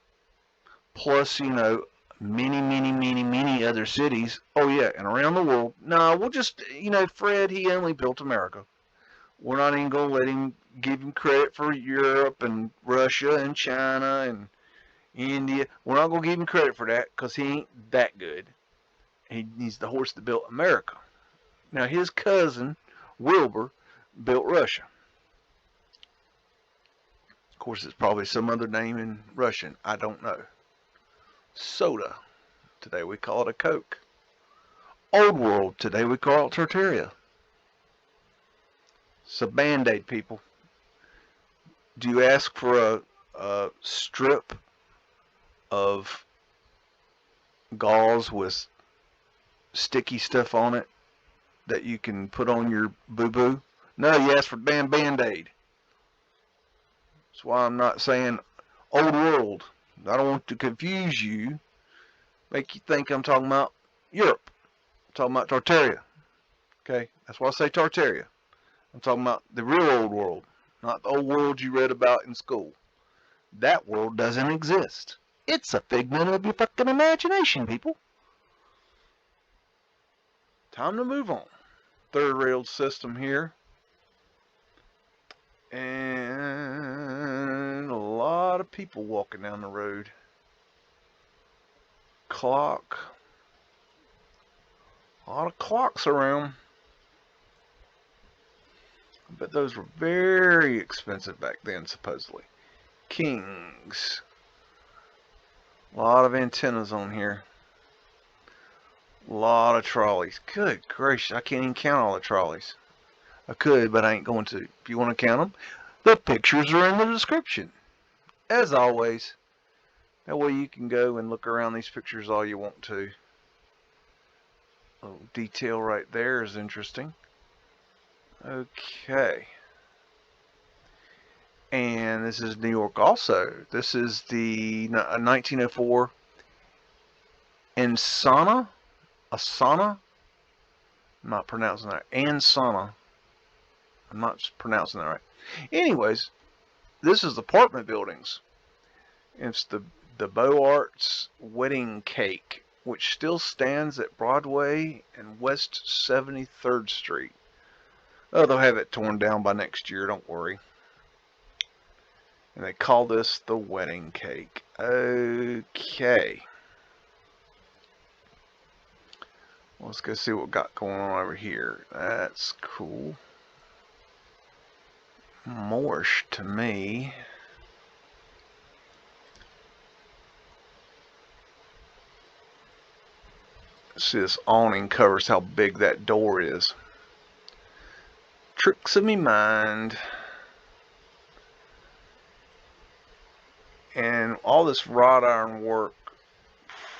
Plus, you know, many other cities. Oh, yeah, and around the world. No, we'll just, you know, Fred, he only built America. We're not even going to let him give him credit for Europe and Russia and China and India. We're not going to give him credit for that because he ain't that good. He's the horse that built America. Now, his cousin, Wilbur, built Russia. Of course, it's probably some other name in Russian. I don't know. Soda. Today we call it a Coke. Old World. Today we call it Tartaria. It's a Band-Aid, people. Do you ask for a strip of gauze with sticky stuff on it that you can put on your boo-boo? No, you ask for damn Band-Aid. That's why I'm not saying Old World. I don't want to confuse you, make you think I'm talking about Europe. I'm talking about Tartaria. Okay? That's why I say Tartaria. I'm talking about the real old world, not the old world you read about in school. That world doesn't exist. It's a figment of your fucking imagination, people. Time to move on. Third railed system here. And a lot of people walking down the road. Clock. A lot of clocks around. But those were very expensive back then, supposedly. Kings. A lot of antennas on here. A lot of trolleys. Good gracious, I can't even count all the trolleys. I could, but I ain't going to. If you want to count them, the pictures are in the description. As always. That way you can go and look around these pictures all you want to. A little detail right there is interesting. Okay. And this is New York also. This is the 1904 Asana. I'm not pronouncing that. Asana. I'm not pronouncing that right. Anyways, this is apartment buildings. It's the Beaux Arts Wedding Cake, which still stands at Broadway and West 73rd Street. Oh, they'll have it torn down by next year, don't worry. And they call this the Wedding Cake. Okay. Let's go see what we got going on over here. That's cool. Moorish to me. See, this awning covers how big that door is. Tricks of me mind. And all this wrought iron work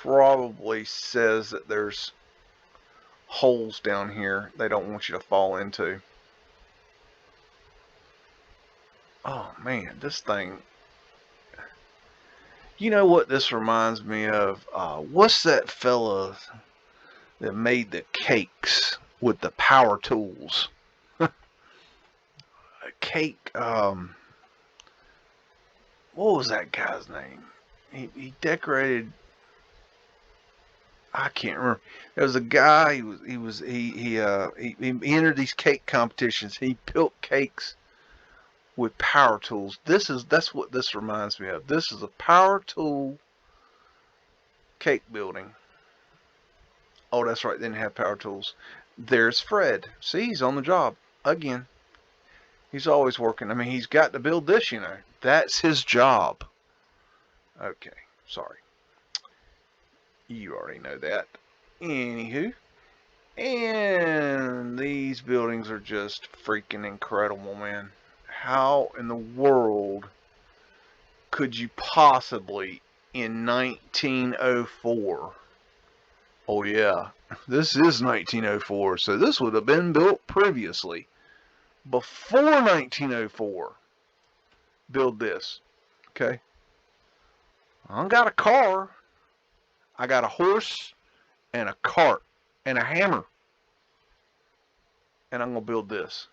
probably says that there's holes down here they don't want you to fall into. Oh man, this thing. You know what this reminds me of? What's that fella that made the cakes with the power tools? A cake, what was that guy's name? He decorated, I can't remember. There was a guy. He entered these cake competitions. He built cakes with power tools. That's what this reminds me of. This is a power tool cake building. Oh, that's right. They didn't have power tools. There's Fred. See, he's on the job again. He's always working. I mean, he's got to build this, you know. That's his job. Okay, sorry. You already know that. Anywho. And these buildings are just freaking incredible, man. How in the world could you possibly, in 1904... Oh yeah, this is 1904, so this would have been built previously. Before 1904, build this, okay? I don't got a car. I got a horse and a cart and a hammer. And I'm going to build this.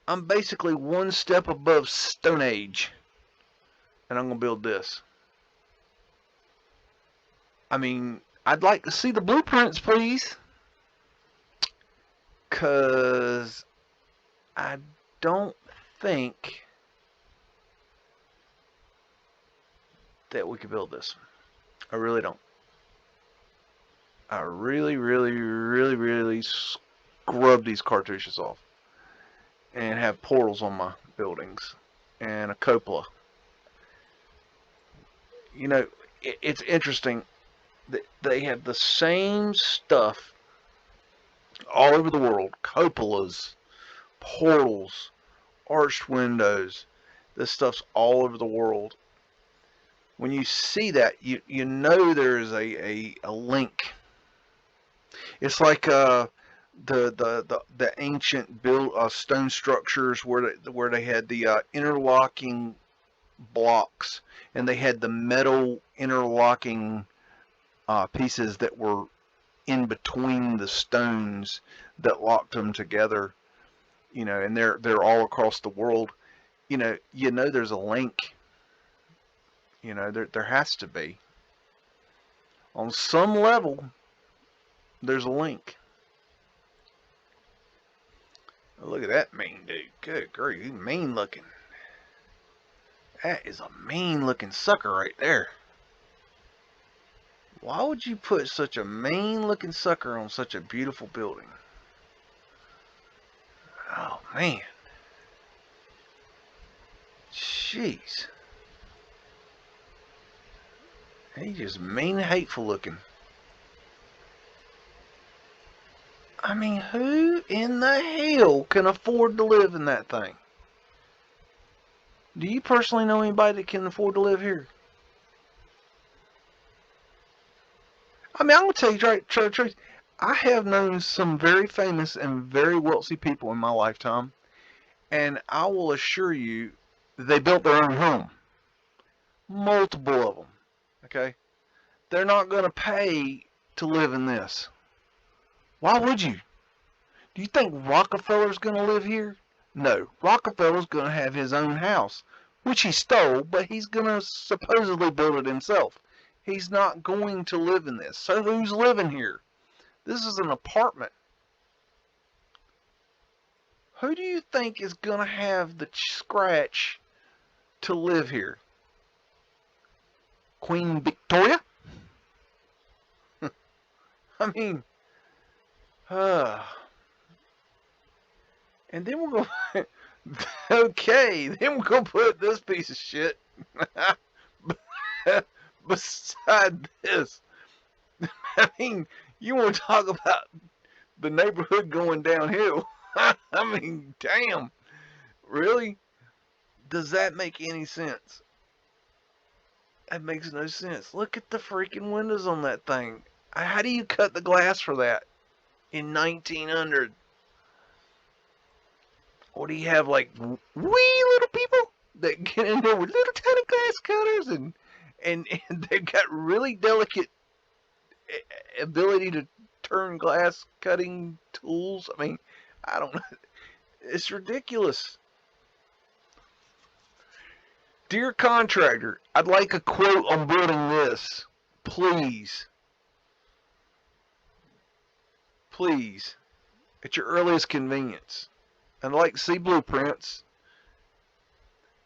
I'm basically one step above Stone Age. And I'm going to build this. I mean, I'd like to see the blueprints, please. Because I don't think that we could build this. I really don't. I really scrub these cartouches off. And have portals on my buildings. And a cupola. You know, it's interesting. They have the same stuff all over the world. Cupolas, portals, arched windows. This stuff's all over the world. When you see that, you know there is a link. It's like the ancient stone structures where they had the interlocking blocks, and they had the metal interlocking pieces that were in between the stones that locked them together. You know, and they're all across the world. You know there's a link. You know, there has to be. On some level, there's a link. Look at that mean dude. Good grief, he's mean looking. That is a mean looking sucker right there. Why would you put such a mean looking sucker on such a beautiful building? Oh man. Jeez. He's just mean and hateful looking. I mean, who in the hell can afford to live in that thing? Do you personally know anybody that can afford to live here? I mean, I'm going to tell you truth. I have known some very famous and very wealthy people in my lifetime. And I will assure you, they built their own home. Multiple of them. Okay? They're not going to pay to live in this. Why would you? Do you think Rockefeller's going to live here? No. Rockefeller's going to have his own house, which he stole, but he's going to supposedly build it himself. He's not going to live in this. So who's living here? This is an apartment. Who do you think is going to have the scratch to live here? Queen Victoria? I mean, and then we're going to, okay, then we're going to put this piece of shit beside this. I mean, you want to talk about the neighborhood going downhill? I mean, damn. Really? Does that make any sense? That makes no sense. Look at the freaking windows on that thing. How do you cut the glass for that in 1900? Or do you have like wee little people that get in there with little tiny glass cutters and they've got really delicate ability to turn glass cutting tools? I mean, I don't know. It's ridiculous. Dear contractor, I'd like a quote on building this, please. please, at your earliest convenience. I'd like to see blueprints,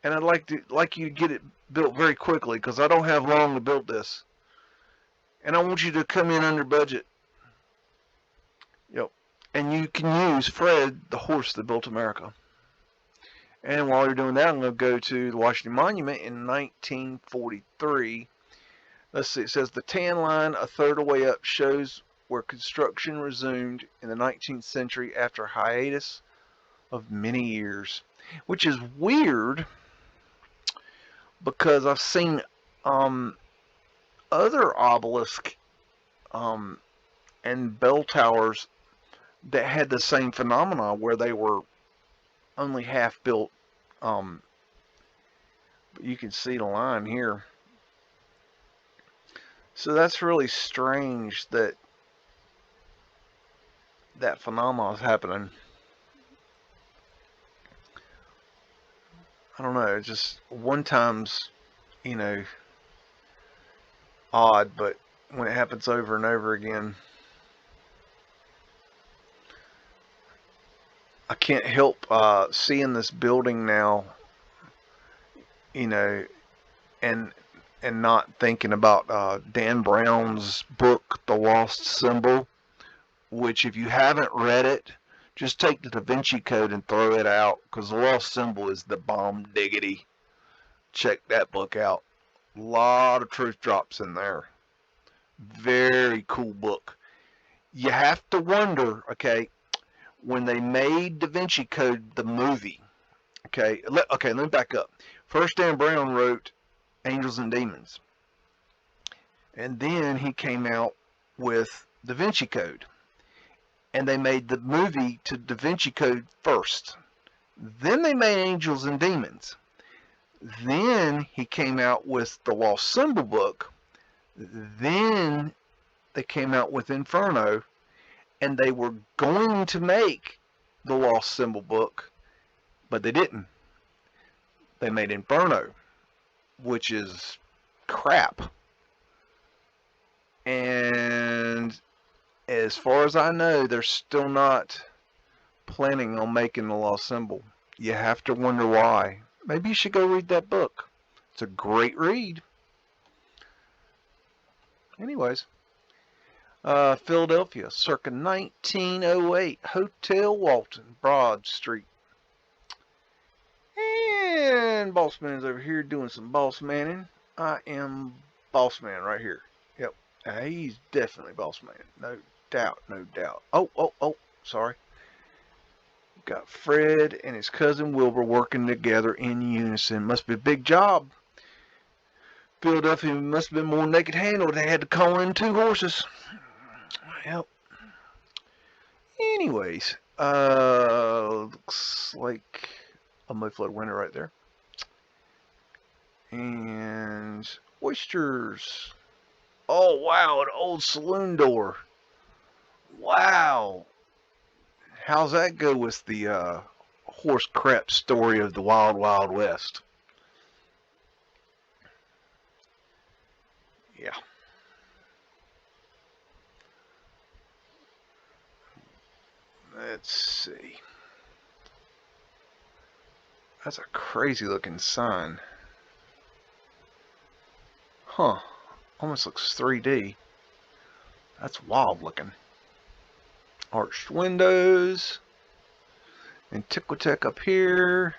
and I'd like you to get it built very quickly because I don't have long to build this, and I want you to come in under budget. Yep, and you can use Fred, the horse that built America. And while you're doing that, I'm going to go to the Washington Monument in 1943. Let's see, it says the tan line a third of the way up shows where construction resumed in the 19th century after a hiatus of many years, which is weird because I've seen other obelisk and bell towers that had the same phenomena where they were only half built. But you can see the line here. So that's really strange that that phenomenon is happening. I don't know, it's just one time's, you know, odd, but when it happens over and over again, I can't help seeing this building now, you know, and not thinking about Dan Brown's book, The Lost Symbol, which if you haven't read it, just take the Da Vinci Code and throw it out, because The Lost Symbol is the bomb diggity. Check that book out. A lot of truth drops in there. Very cool book. You have to wonder, okay, when they made Da Vinci Code the movie, okay, let me back up. First, Dan Brown wrote Angels and Demons, and then he came out with Da Vinci Code, and they made the movie to Da Vinci Code first. Then they made Angels and Demons. Then he came out with the Lost Symbol book. Then they came out with Inferno, and they were going to make the Lost Symbol book, but they didn't. They made Inferno, which is crap. And as far as I know, they're still not planning on making the Lost Symbol. You have to wonder why. Maybe you should go read that book. It's a great read. Anyways, Philadelphia, circa 1908, Hotel Walton, Broad Street. And Boss Man's over here doing some boss manning. I am Boss Man right here. Yep, he's definitely Boss Man. No doubt, no doubt. Oh, sorry. Got Fred and his cousin Wilbur working together in unison. Must be a big job. Philadelphia must have been more naked handled. They had to call in 2 horses. Yep. Anyways, looks like a Mudflood winner right there. And oysters. Oh wow, an old saloon door. Wow. How's that go with the horse crap story of the Wild Wild West? Yeah. Let's see. That's a crazy looking sign. Huh. Almost looks 3D. That's wild looking. Arched windows. Antiquitech up here.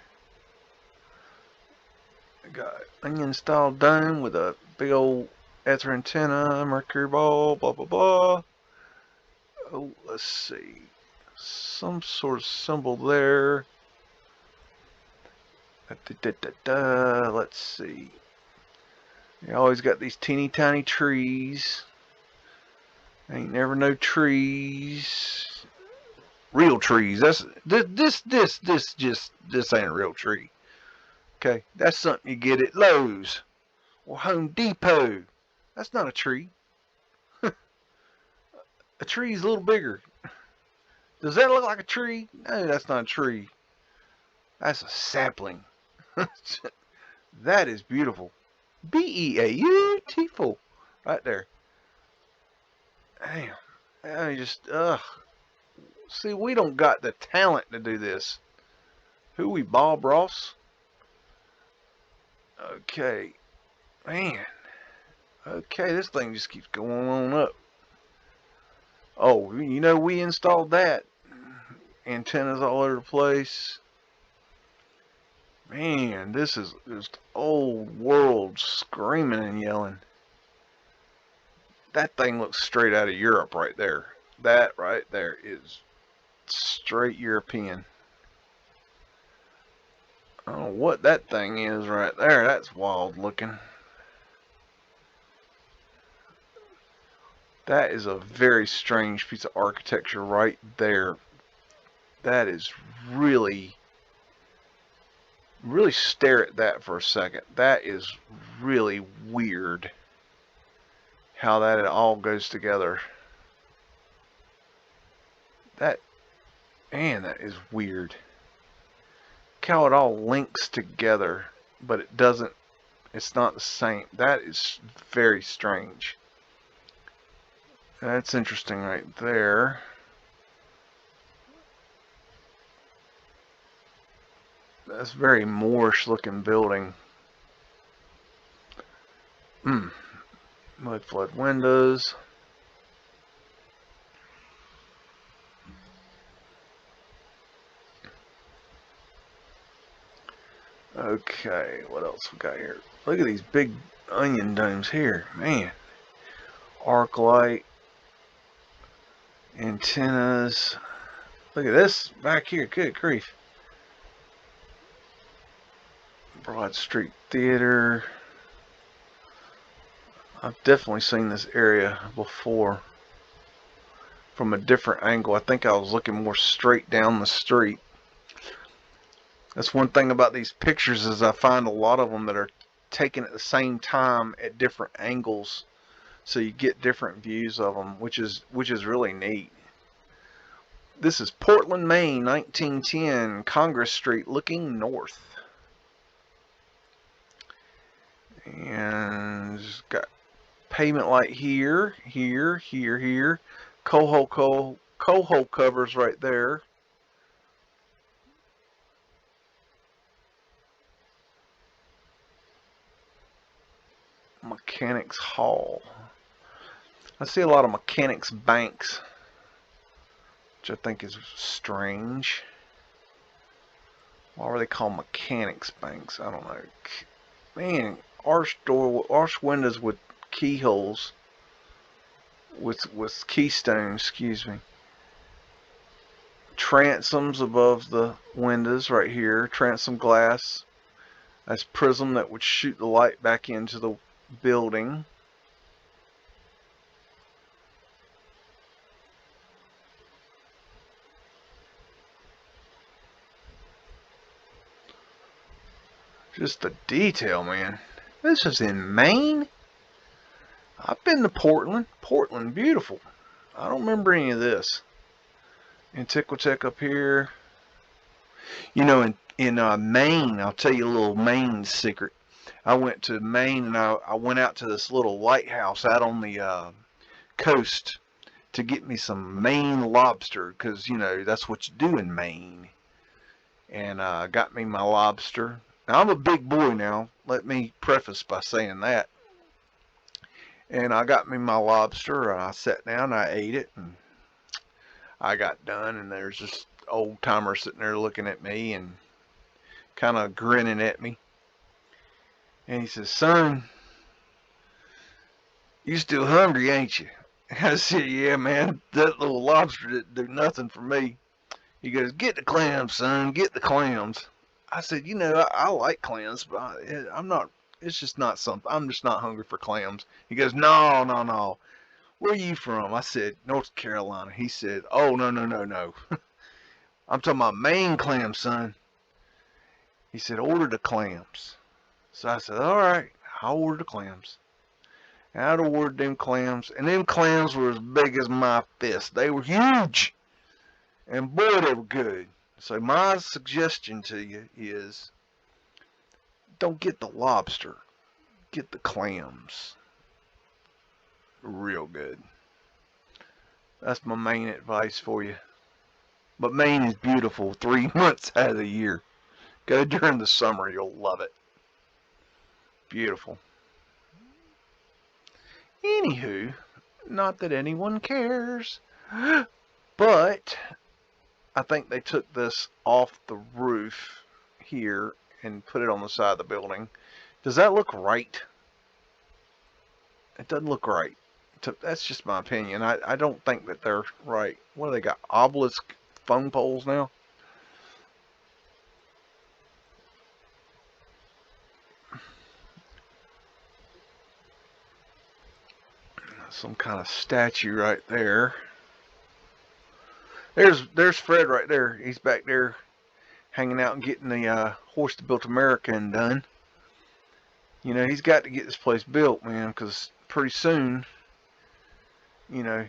Got onion style dome with a big old ether antenna, mercury ball, blah blah blah. Oh, let's see. Some sort of symbol there. Let's see. You always got these teeny tiny trees. Ain't never no trees. Real trees. This ain't a real tree. Okay, that's something you get at Lowe's or Home Depot. That's not a tree. A tree is a little bigger. Does that look like a tree? No, that's not a tree. That's a sapling. That is beautiful. Beautiful. Right there. Damn. I just, ugh. See, we don't got the talent to do this. Who we, Bob Ross? Okay. Man. Okay, this thing just keeps going on up. Oh, you know, we installed that. Antennas all over the place. Man, this is just old world screaming and yelling. That thing looks straight out of Europe right there. That right there is straight European. I don't know what that thing is right there. That's wild looking. That is a very strange piece of architecture right there. That is really stare at that for a second. That is really weird how that all goes together. That is weird. Look how it all links together, but it doesn't, it's not the same. That is very strange. That's interesting right there. That's very Moorish looking building. Mudflood windows. Okay, what else we got here? Look at these big onion domes here, man. Arc light, antennas. Look at this back here, good grief. Broad Street Theater. I've definitely seen this area before from a different angle. I think I was looking more straight down the street. That's one thing about these pictures is I find a lot of them that are taken at the same time at different angles, so you get different views of them, which is really neat. This is Portland, Maine, 1910, Congress Street, looking north. And it's got pavement light here, here, here, here. Coal hole covers right there. Mechanics Hall. I see a lot of mechanics banks, which I think is strange. Why were they called mechanics banks? I don't know. Man, arched windows with keyholes, with keystones. Excuse me. Transoms above the windows right here. Transom glass. That's prism that would shoot the light back into the building. Just the detail, man. This is in Maine. I've been to Portland. Portland, beautiful. I don't remember any of this. Antiquitech up here. You know, in Maine, I'll tell you a little Maine secret. I went to Maine and I went out to this little lighthouse out on the coast to get me some Maine lobster, because, you know, that's what you do in Maine. And got me my lobster. Now, I'm a big boy now. Let me preface by saying that. And I got me my lobster, and I sat down, I ate it, and I got done, and there's this old timer sitting there looking at me and kind of grinning at me. And he says, "Son, you still hungry, ain't you?" I said, "Yeah, man, that little lobster didn't do nothing for me." He goes, "Get the clams, son, get the clams." I said, "You know, I like clams, but I'm not, it's just not something, I'm just not hungry for clams." He goes, "No, no, no. Where are you from?" I said, "North Carolina." He said, "Oh, no, no, no, no. I'm talking about Maine clams, son." He said, "Order the clams." So I said, "All right, I'll order the clams." And I'd ordered them clams, and them clams were as big as my fist. They were huge. And boy, they were good. So my suggestion to you is, don't get the lobster. Get the clams. Real good. That's my main advice for you. But Maine is beautiful 3 months out of the year. Go during the summer, you'll love it. Beautiful. Anywho, not that anyone cares, but I think they took this off the roof here and put it on the side of the building. Does that look right? It doesn't look right. That's just my opinion. I don't think that they're right. What do they got? Obelisk phone poles now? Some kind of statue right there. There's Fred right there. He's back there hanging out and getting the horse that built America done. You know, he's got to get this place built, man, because pretty soon, you know,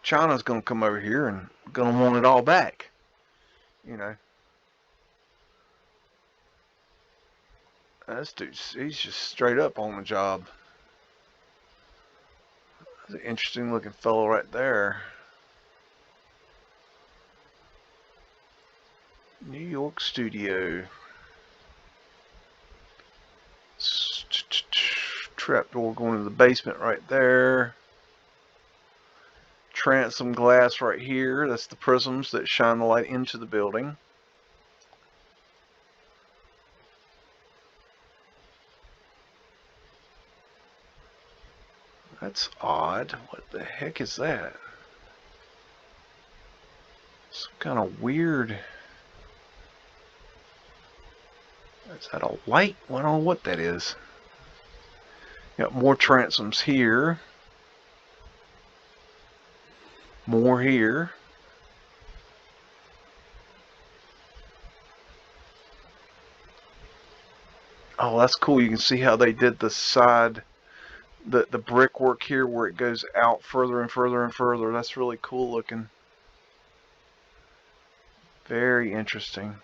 China's going to come over here and going to want it all back. You know. This dude, he's just straight up on the job. That's an interesting looking fellow right there. New York studio. Trapdoor going to the basement right there. Transom glass right here. That's the prisms that shine the light into the building. That's odd. What the heck is that? Some kind of weird... Is that a light? I don't know what that is. Got more transoms here. More here. Oh, that's cool. You can see how they did the side, the brickwork here where it goes out further and further and further. That's really cool looking. Very interesting.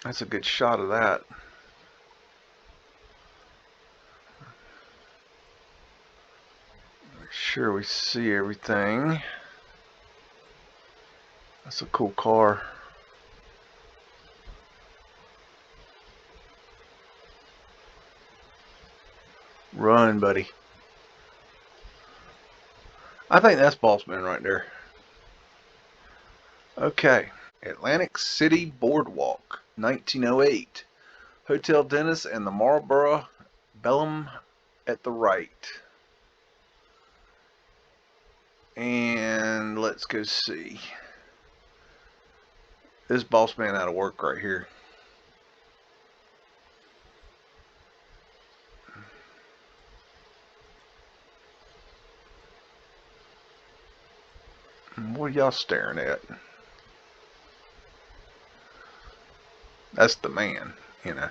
That's a good shot of that. Make sure we see everything. That's a cool car. Run, buddy. I think that's Bossman right there. Okay. Atlantic City Boardwalk, 1908. Hotel Dennis and the Marlborough Bellum at the right. And let's go see. This Bossman out of work right here. What are y'all staring at? That's the man, you know.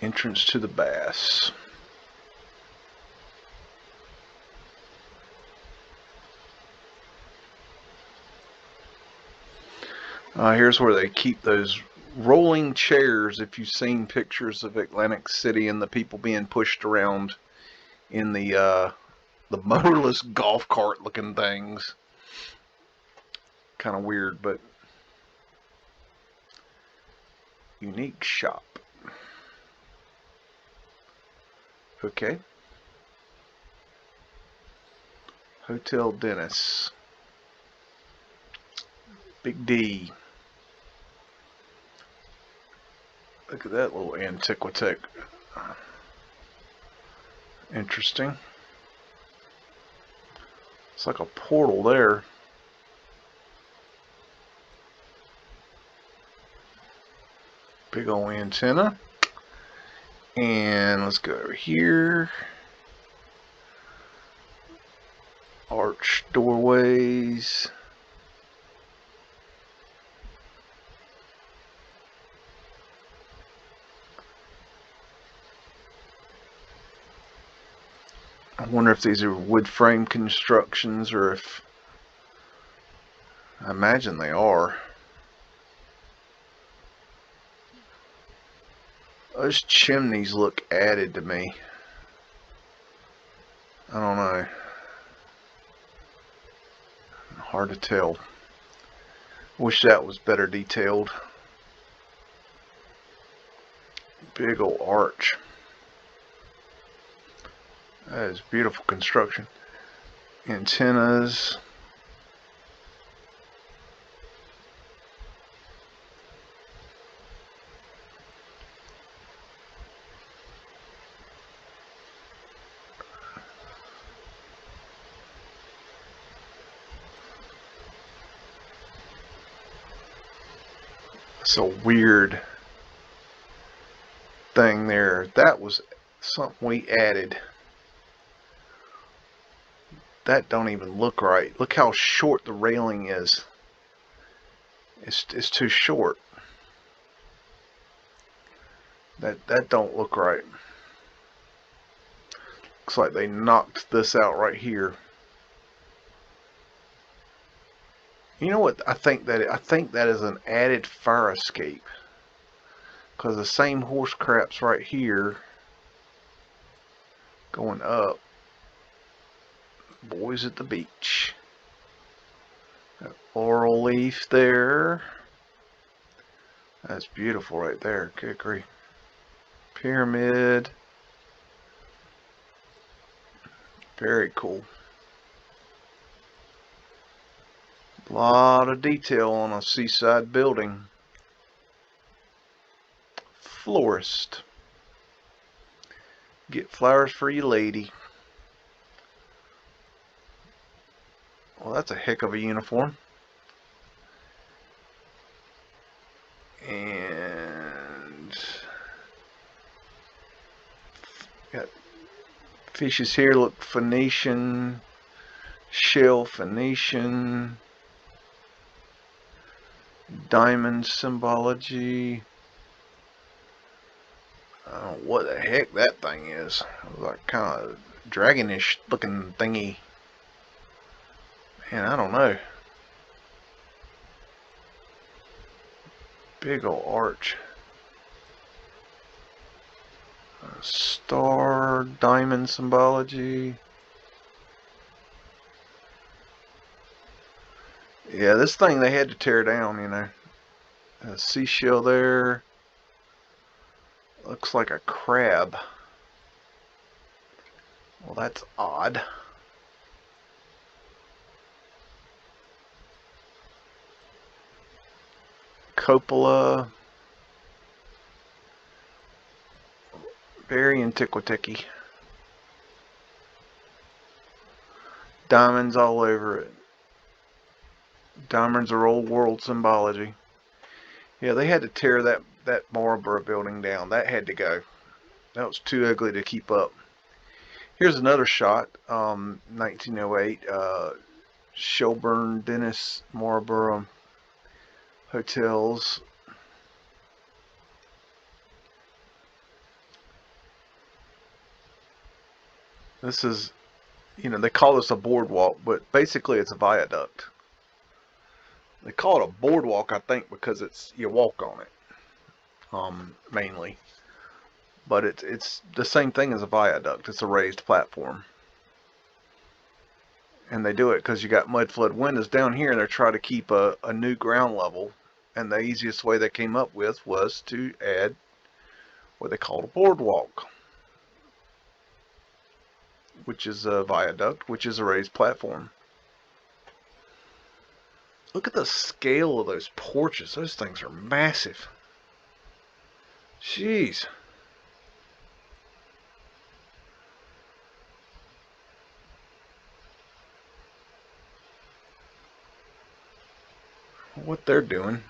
Entrance to the Bass. Here's where they keep those rolling chairs. If you've seen pictures of Atlantic City and the people being pushed around in the motorless golf cart looking things. Kind of weird, but unique shop. Okay. Hotel Dennis. Big D. Look at that little antiquitech. Interesting. It's like a portal there. Big old antenna. And let's go over here. Arch doorways. I wonder if these are wood frame constructions or if... I imagine they are. Those chimneys look added to me. I don't know. Hard to tell. Wish that was better detailed. Big old arch. That is beautiful construction. Antennas. It's a weird thing there. That was something we added. That don't even look right. Look how short the railing is. It's too short. That don't look right. Looks like they knocked this out right here. You know what? I think that is an added fire escape, because the same horse crap's right here going up. Boys at the beach. Got laurel leaf there. That's beautiful right there. Good grief. Pyramid. Very cool. A lot of detail on a seaside building. Florist. Get flowers for your lady. Well, that's a heck of a uniform. And got fishes here. Look, Phoenician, shell Phoenician, diamond symbology. I don't know what the heck that thing is. Like kind of dragonish looking thingy. Man, I don't know. Big old arch. A star, diamond symbology. Yeah, this thing they had to tear down, you know. A seashell there. Looks like a crab. Well, that's odd. Cupola. Very antiquity. Diamonds all over it. Diamonds are old world symbology. Yeah, they had to tear that Marlborough building down. That had to go. That was too ugly to keep up. Here's another shot. 1908. Shelburne, Dennis, Marlborough hotels. This is, you know, they call this a boardwalk, but basically it's a viaduct. They call it a boardwalk, I think, because it's you walk on it, mainly. But it's the same thing as a viaduct. It's a raised platform. And they do it because you got mudflood windows down here, and they're trying to keep a new ground level. And the easiest way they came up with was to add what they called a boardwalk, which is a viaduct, which is a raised platform. Look at the scale of those porches. Those things are massive. Jeez. What they're doing.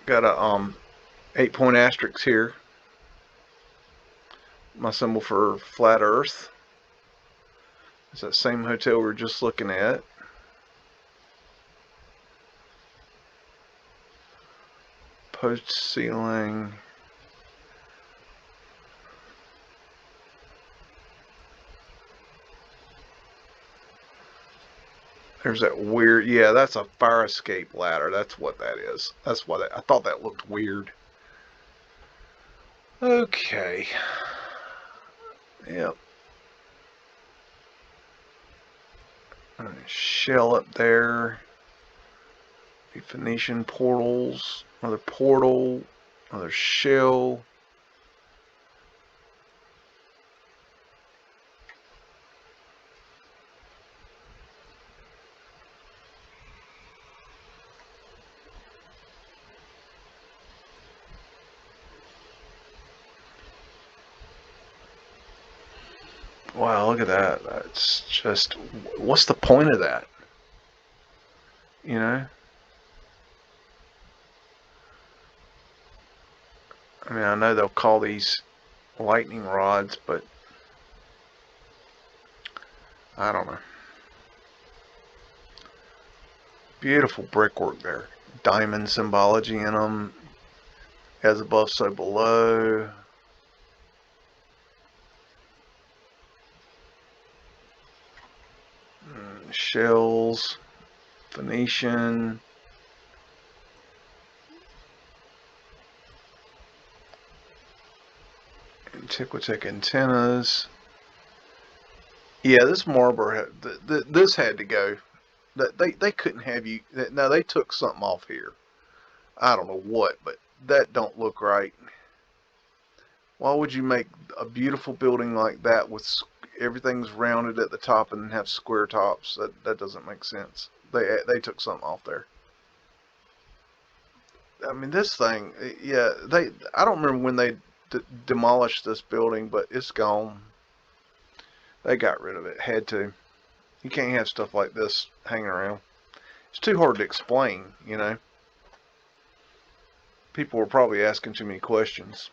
Got a 8-point asterisk here. My symbol for flat earth. It's that same hotel we were just looking at. Post ceiling. There's that weird, yeah, that's a fire escape ladder. That's what that is. That's what I thought that looked weird. Okay. Yep. Shell up there. The Phoenician portals. Another portal. Another shell. Wow, look at that. That's just, what's the point of that? You know? I mean, I know they'll call these lightning rods, but I don't know. Beautiful brickwork there. Diamond symbology in them. As above, so below. Shells. Phoenician. Antiquitech antennas. Yeah, this marble, this had to go. They couldn't have you. No, they took something off here. I don't know what, but that don't look right. Why would you make a beautiful building like that with everything's rounded at the top and have square tops? That doesn't make sense. They took something off there. I mean, this thing, yeah, I don't remember when they demolished this building, but it's gone. They got rid of it. Had to. You can't have stuff like this hanging around. It's too hard to explain, you know. People were probably asking too many questions.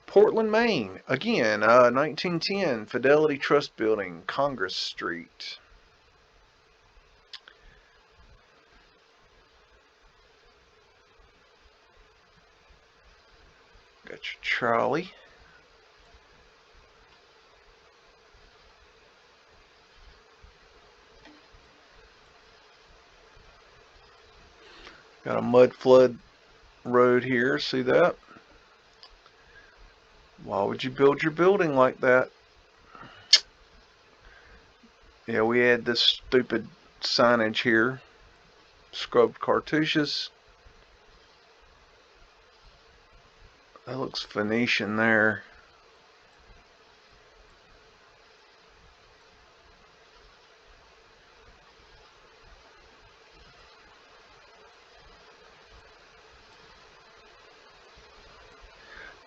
Portland, Maine. Again, 1910, Fidelity Trust Building, Congress Street. Got your trolley. Got a Mudflood road here. See that? Why would you build your building like that? Yeah, we had this stupid signage here. Scrubbed cartouches. That looks Phoenician there.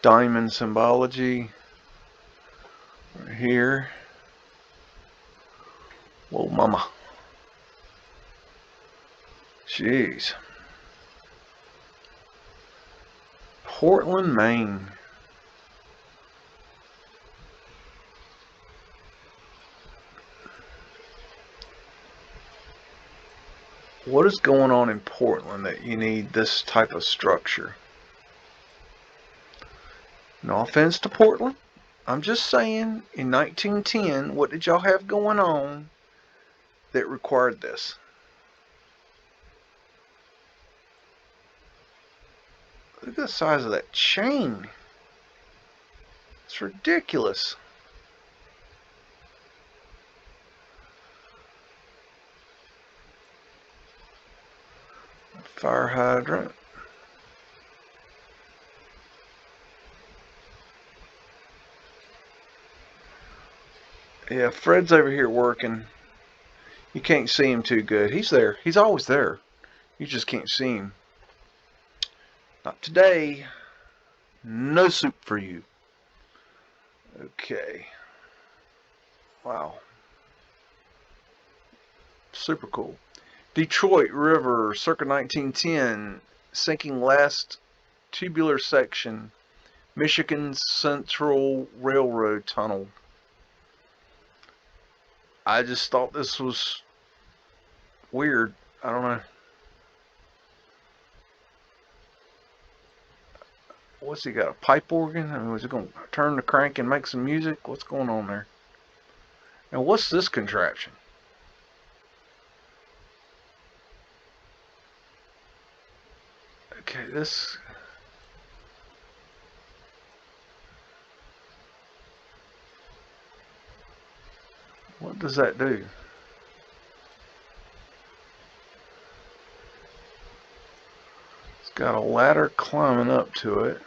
Diamond symbology right here. Whoa, mama. Jeez. Portland, Maine. What is going on in Portland that you need this type of structure? No offense to Portland. I'm just saying, in 1910, what did y'all have going on that required this? Look at the size of that chain. It's ridiculous. Fire hydrant. Yeah, Fred's over here working. You can't see him too good. He's there. He's always there. You just can't see him. Not today. No soup for you. Okay. Wow. Super cool. Detroit River, circa 1910, sinking last tubular section, Michigan Central Railroad Tunnel. I just thought this was weird. I don't know. What's he got? A pipe organ? I mean, was he going to turn the crank and make some music? What's going on there? And what's this contraption? Okay, this. What does that do? It's got a ladder climbing up to it.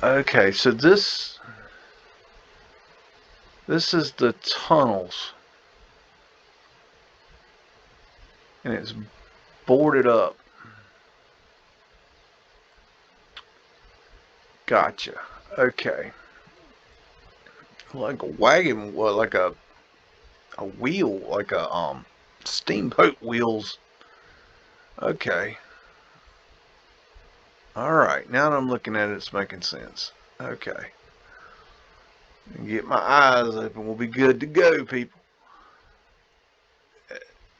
Okay, so this is the tunnels, and it's boarded up. Gotcha. Okay. Like a wagon, well, like a wheel, like a steamboat wheels. Okay. All right. Now that I'm looking at it, it's making sense. Okay. Get my eyes open. We'll be good to go, people.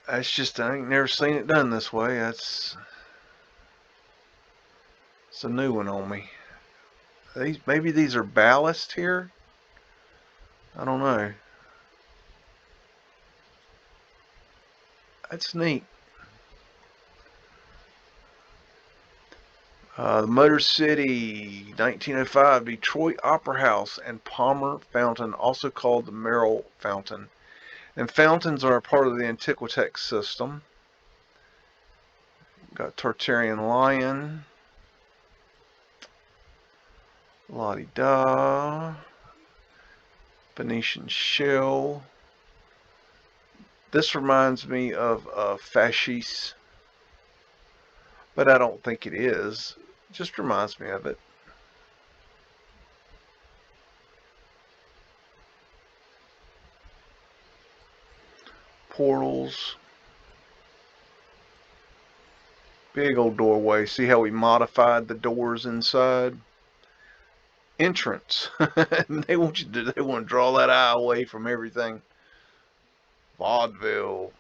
That's just, I ain't never seen it done this way. It's a new one on me. Maybe these are ballast here. I don't know. That's neat. The Motor City 1905 Detroit Opera House and Palmer Fountain, also called the Merrill Fountain. And fountains are a part of the Antiquitech system. Got Tartarian Lion. La-di-da. Venetian Shell. This reminds me of Fasciste, but I don't think it is. It just reminds me of it. Portals. Big old doorway. See how we modified the doors inside? Entrance. They want to draw that eye away from everything. Vaudeville.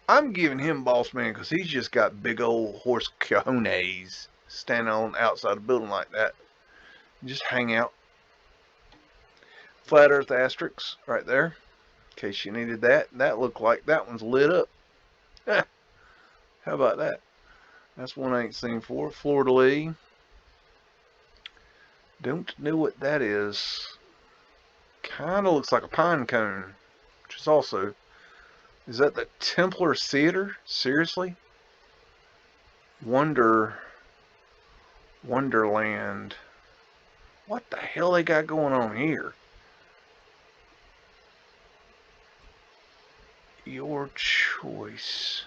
I'm giving him boss man because he's just got big old horse cojones standing on outside the building like that. Just hang out. Flat Earth asterisks right there. In case you needed that. That looked like that one's lit up. How about that? That's one I ain't seen before. Fleur de lis. Don't know what that is. Kind of looks like a pine cone, which is also. Is that the Templar Theater? Seriously? Wonderland. What the hell they got going on here? Your choice.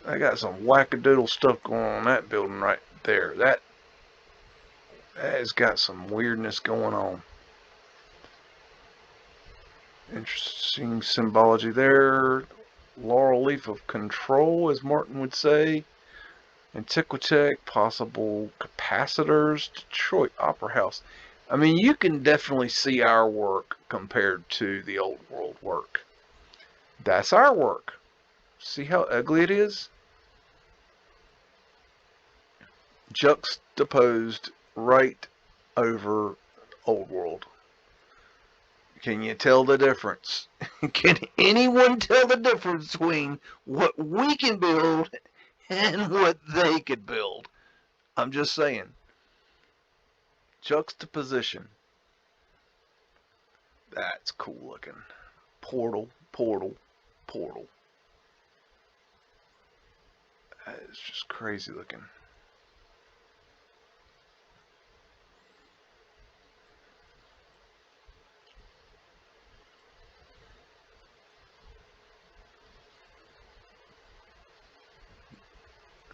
I got some wackadoodle stuff going on in that building right there. That has got some weirdness going on. Interesting symbology there. Laurel leaf of control, as Martin would say. Antiquitech, possible capacitors, Detroit Opera House. I mean, you can definitely see our work compared to the old world work. That's our work. See how ugly it is? Juxtaposed right over old world. Can you tell the difference? Can anyone tell the difference between what we can build and what they could build? I'm just saying. Juxtaposition. That's cool looking. Portal, portal, portal. That is just crazy looking.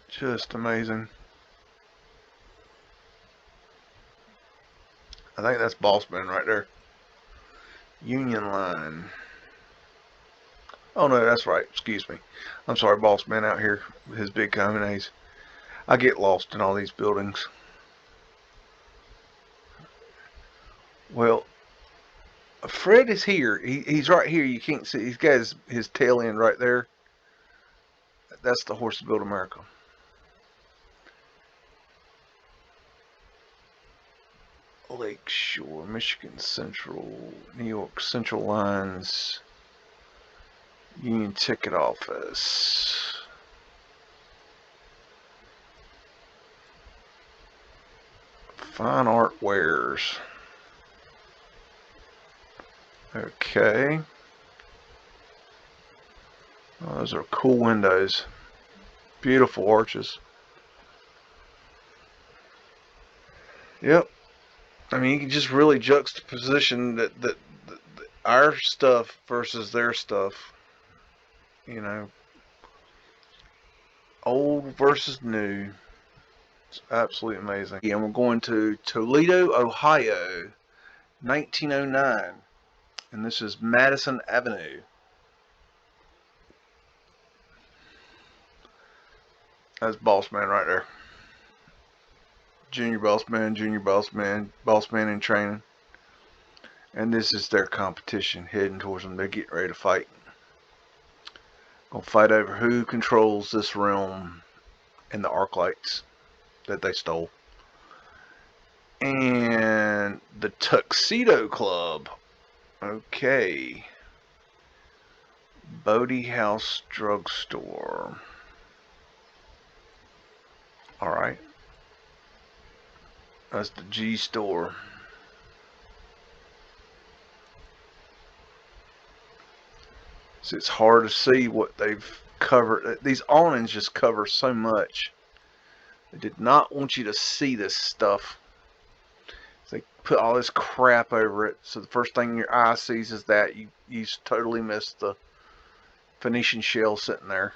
Just amazing. I think that's Bossman right there. Union line. Oh no, that's right. Excuse me. I'm sorry, Bossman out here with his big cojones. I get lost in all these buildings. Well, Fred is here. He's right here. You can't see. He's got his tail end right there. That's the Horse to Build America. Lake Shore, Michigan Central, New York Central Lines, Union Ticket Office. Fine art wares. Okay. Oh, those are cool windows. Beautiful arches. Yep. I mean, you can just really juxtaposition that our stuff versus their stuff. You know, old versus new. It's absolutely amazing. And we're going to Toledo, Ohio, 1909. And this is Madison Avenue. That's Boss Man right there. Junior Boss Man, Junior Boss Man, Boss Man in training. And this is their competition heading towards them. They're getting ready to fight. Gonna fight over who controls this realm and the arc lights that they stole. And the Tuxedo Club. Okay. Bodie House Drugstore. Alright. That's the G store. So it's hard to see what they've covered. These awnings just cover so much. They did not want you to see this stuff. They put all this crap over it. So the first thing your eye sees is that. You totally missed the Phoenician shell sitting there.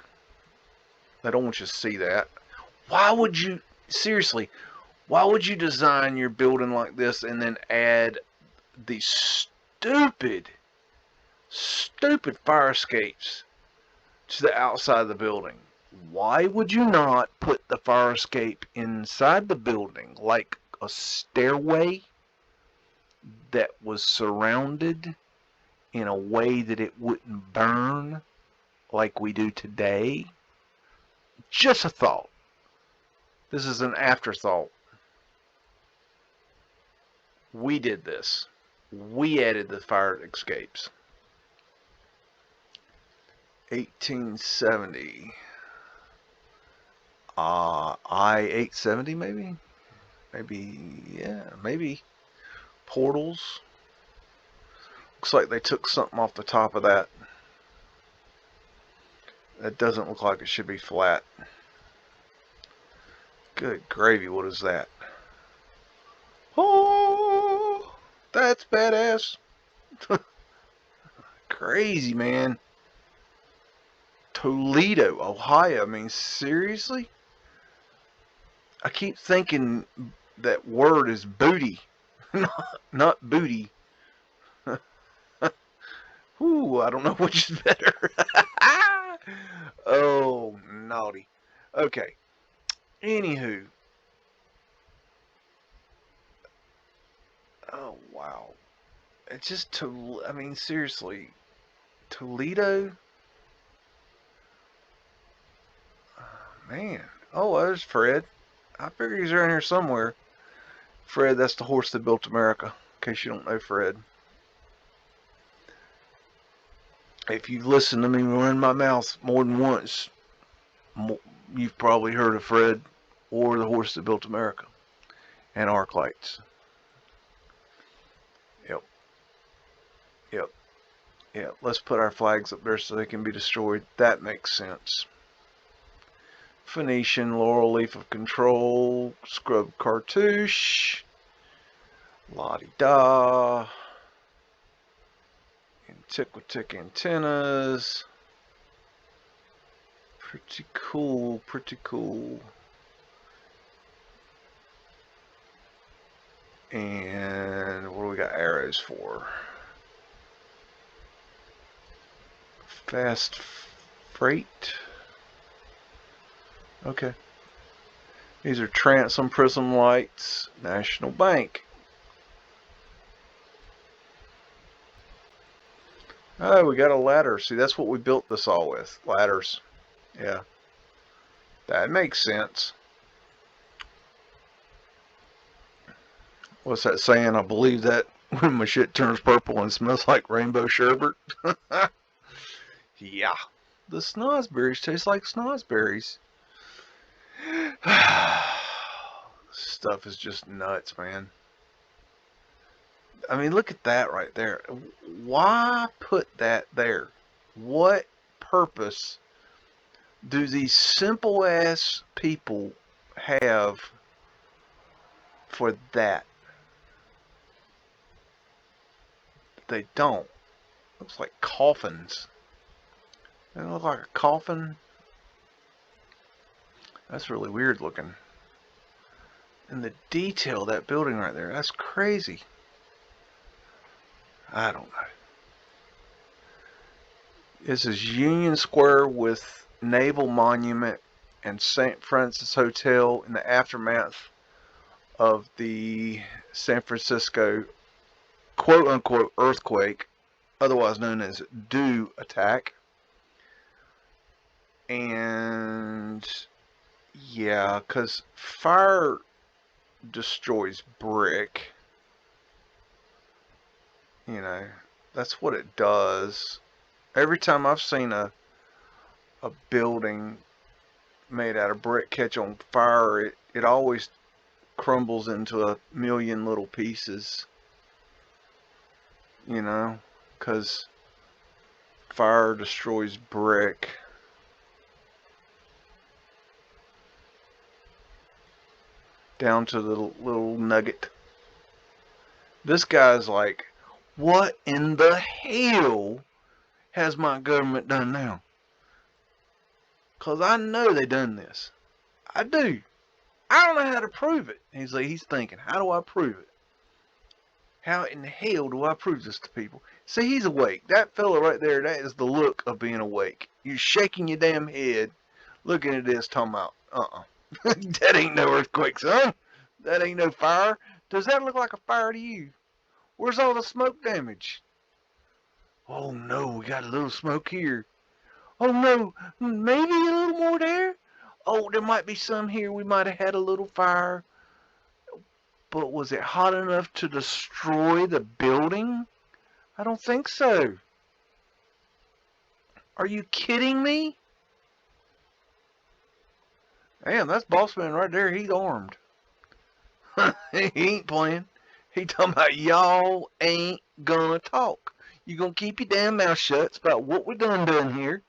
They don't want you to see that. Why would you, seriously, why would you design your building like this and then add these stupid fire escapes to the outside of the building? Why would you not put the fire escape inside the building like a stairway that was surrounded in a way that it wouldn't burn like we do today? Just a thought. This is an afterthought. We did this. We added the fire escapes. 1870. I-870 maybe? Maybe, yeah, maybe. Portals. Looks like they took something off the top of that. That doesn't look like it should be flat. Good gravy, what is that? Oh, that's badass. Crazy, man. Toledo, Ohio. I mean, seriously? I keep thinking that word is booty, not booty. Ooh, I don't know which is better. Oh, naughty. Okay. Anywho. Oh, wow. It's just, I mean, seriously. Toledo? Oh, man. Oh, there's Fred. I figure he's around here somewhere. Fred, that's the horse that built America. In case you don't know Fred. If you've listened to me run my mouth more than once, you've probably heard of Fred or the horse that built America and arc lights. Yep. Let's put our flags up there so they can be destroyed. That makes sense. Phoenician, laurel leaf of control, scrub cartouche, la-di-da, antiquitic antennas. Pretty cool, pretty cool. And what do we got arrows for? Fast freight. Okay. These are transom prism lights. National Bank. Oh, we got a ladder. See, that's what we built this all with. Ladders. Yeah. That makes sense. What's that saying? I believe that when my shit turns purple and smells like rainbow sherbet. Yeah. The snozberries taste like snozberries. Stuff is just nuts, man. I mean, look at that right there. Why put that there? What purpose do these simple ass people have for that? They don't. Looks like coffins. They look like a coffin. That's really weird looking. And the detail of that building right there, that's crazy. I don't know. This is Union Square with Naval Monument and St. Francis Hotel in the aftermath of the San Francisco quote-unquote earthquake, otherwise known as dew attack. And yeah, because fire destroys brick. You know, that's what it does. Every time I've seen a building made out of brick catch on fire, it always crumbles into a million little pieces. You know, because fire destroys brick. Down to the little nugget. This guy's like, what in the hell has my government done now? Because I know they done this. I do. I don't know how to prove it. He's thinking, how do I prove it? How in the hell do I prove this to people? See, he's awake. That fella right there, that is the look of being awake. You're shaking your damn head, looking at this, talking about, that ain't no earthquake, son. That ain't no fire. Does that look like a fire to you? Where's all the smoke damage? Oh no, we got a little smoke here. Oh no, maybe a little more there? Oh, there might be some here. We might have had a little fire. But was it hot enough to destroy the building? I don't think so. Are you kidding me? Damn, that's Bossman right there. He's armed. He ain't playing. He talking about y'all ain't gonna talk. You gonna keep your damn mouth shut. It's about what we done here.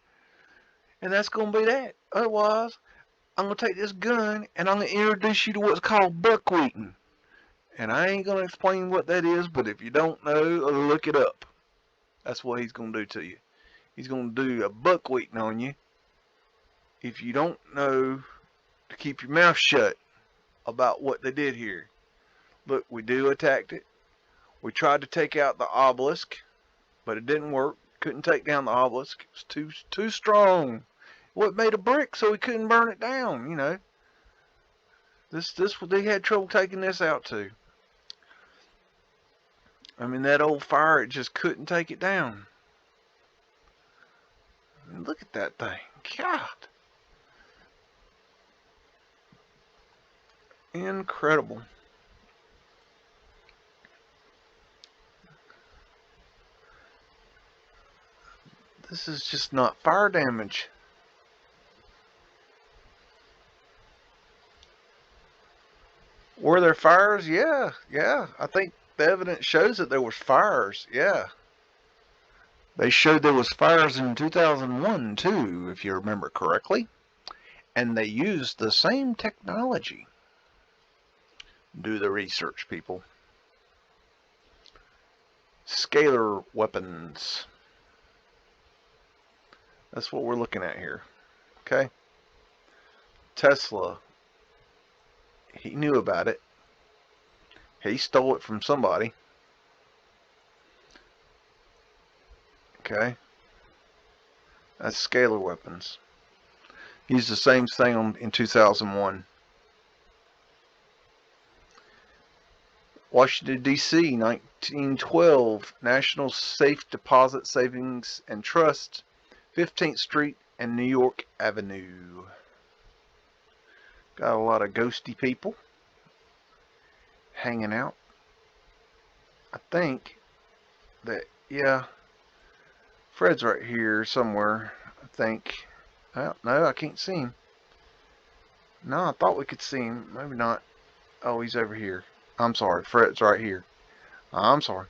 And that's gonna be that. Otherwise, I'm gonna take this gun and I'm gonna introduce you to what's called buckwheating. And I ain't gonna explain what that is, but if you don't know, look it up. That's what he's gonna do to you. He's gonna do a buckwheating on you. If you don't know to keep your mouth shut about what they did here. Look, we attacked it. We tried to take out the obelisk, but it didn't work. Couldn't take down the obelisk. It was too strong. What made a brick, so we couldn't burn it down, you know. They had trouble taking this out too. I mean, that old fire, it just couldn't take it down. I mean, look at that thing. God. Incredible. This is just not fire damage. Were there fires? Yeah. I think the evidence shows that there was fires. Yeah. They showed there was fires in 2001 too, if you remember correctly. And they used the same technology. Do the research, people. Scalar weapons. That's what we're looking at here. Okay? Tesla. He knew about it. He stole it from somebody. Okay? That's scalar weapons. Used the same thing in 2001. Washington, D.C., 1912, National Safe Deposit Savings and Trust, 15th Street and New York Avenue. Got a lot of ghosty people hanging out. I think that, yeah, Fred's right here somewhere, I think. Well, no, I can't see him. No, I thought we could see him. Maybe not. Oh, he's over here. I'm sorry. Fred's right here. I'm sorry.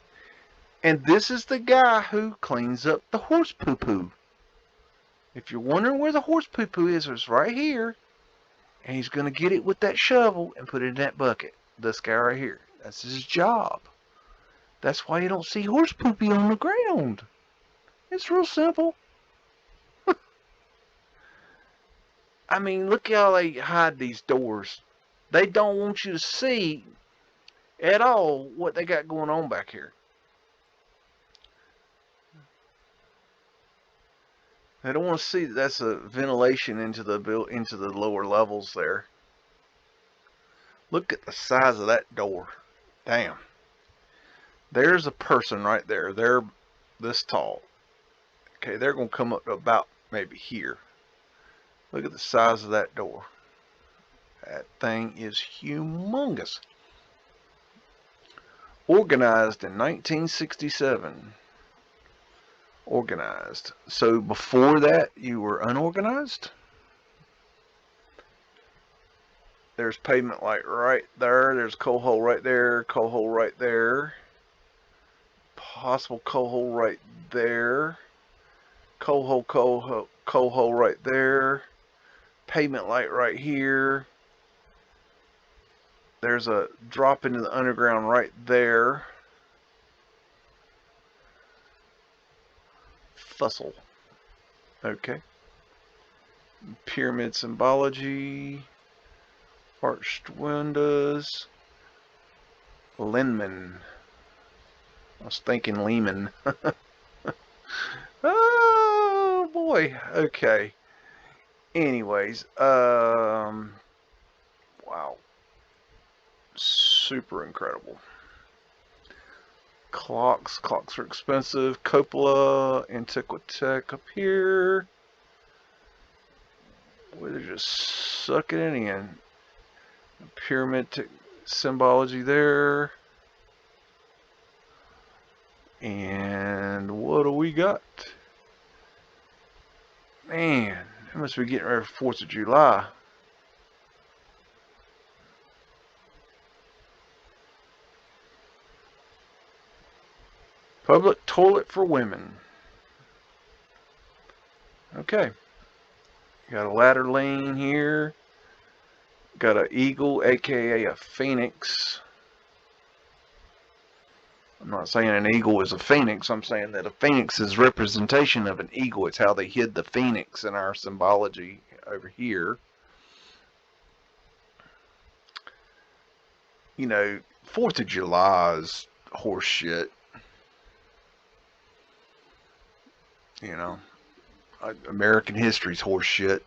And this is the guy who cleans up the horse poo-poo. If you're wondering where the horse poo-poo is, it's right here. And he's going to get it with that shovel and put it in that bucket. This guy right here. That's his job. That's why you don't see horse poopy on the ground. It's real simple. I mean, look how they hide these doors. They don't want you to see at all what they got going on back here. They don't want to see that that's a ventilation into the lower levels there. Look at the size of that door. Damn. There's a person right there. They're this tall. Okay, they're going to come up to about maybe here. Look at the size of that door. That thing is humongous. Organized in 1967. Organized. So before that, you were unorganized? There's pavement light right there. There's coal hole right there. Coal hole right there. Possible coal hole right there. Coal hole right there. Pavement light right here. There's a drop into the underground right there. Fussel. Okay. Pyramid symbology. Arched windows. Linman. I was thinking Lehman. Oh boy. Okay. Anyways, wow. Super incredible. Clocks are expensive. Cupola, Antiquitech up here. Boy, they're just sucking it in. Pyramid symbology there. And what do we got? Man, it must be getting ready for 4th of July. Public toilet for women. Okay. Got a ladder lane here. Got an eagle, aka a phoenix. I'm not saying an eagle is a phoenix. I'm saying that a phoenix is representation of an eagle. It's how they hid the phoenix in our symbology over here. You know, 4th of July is horse shit. You know, American history's horse shit.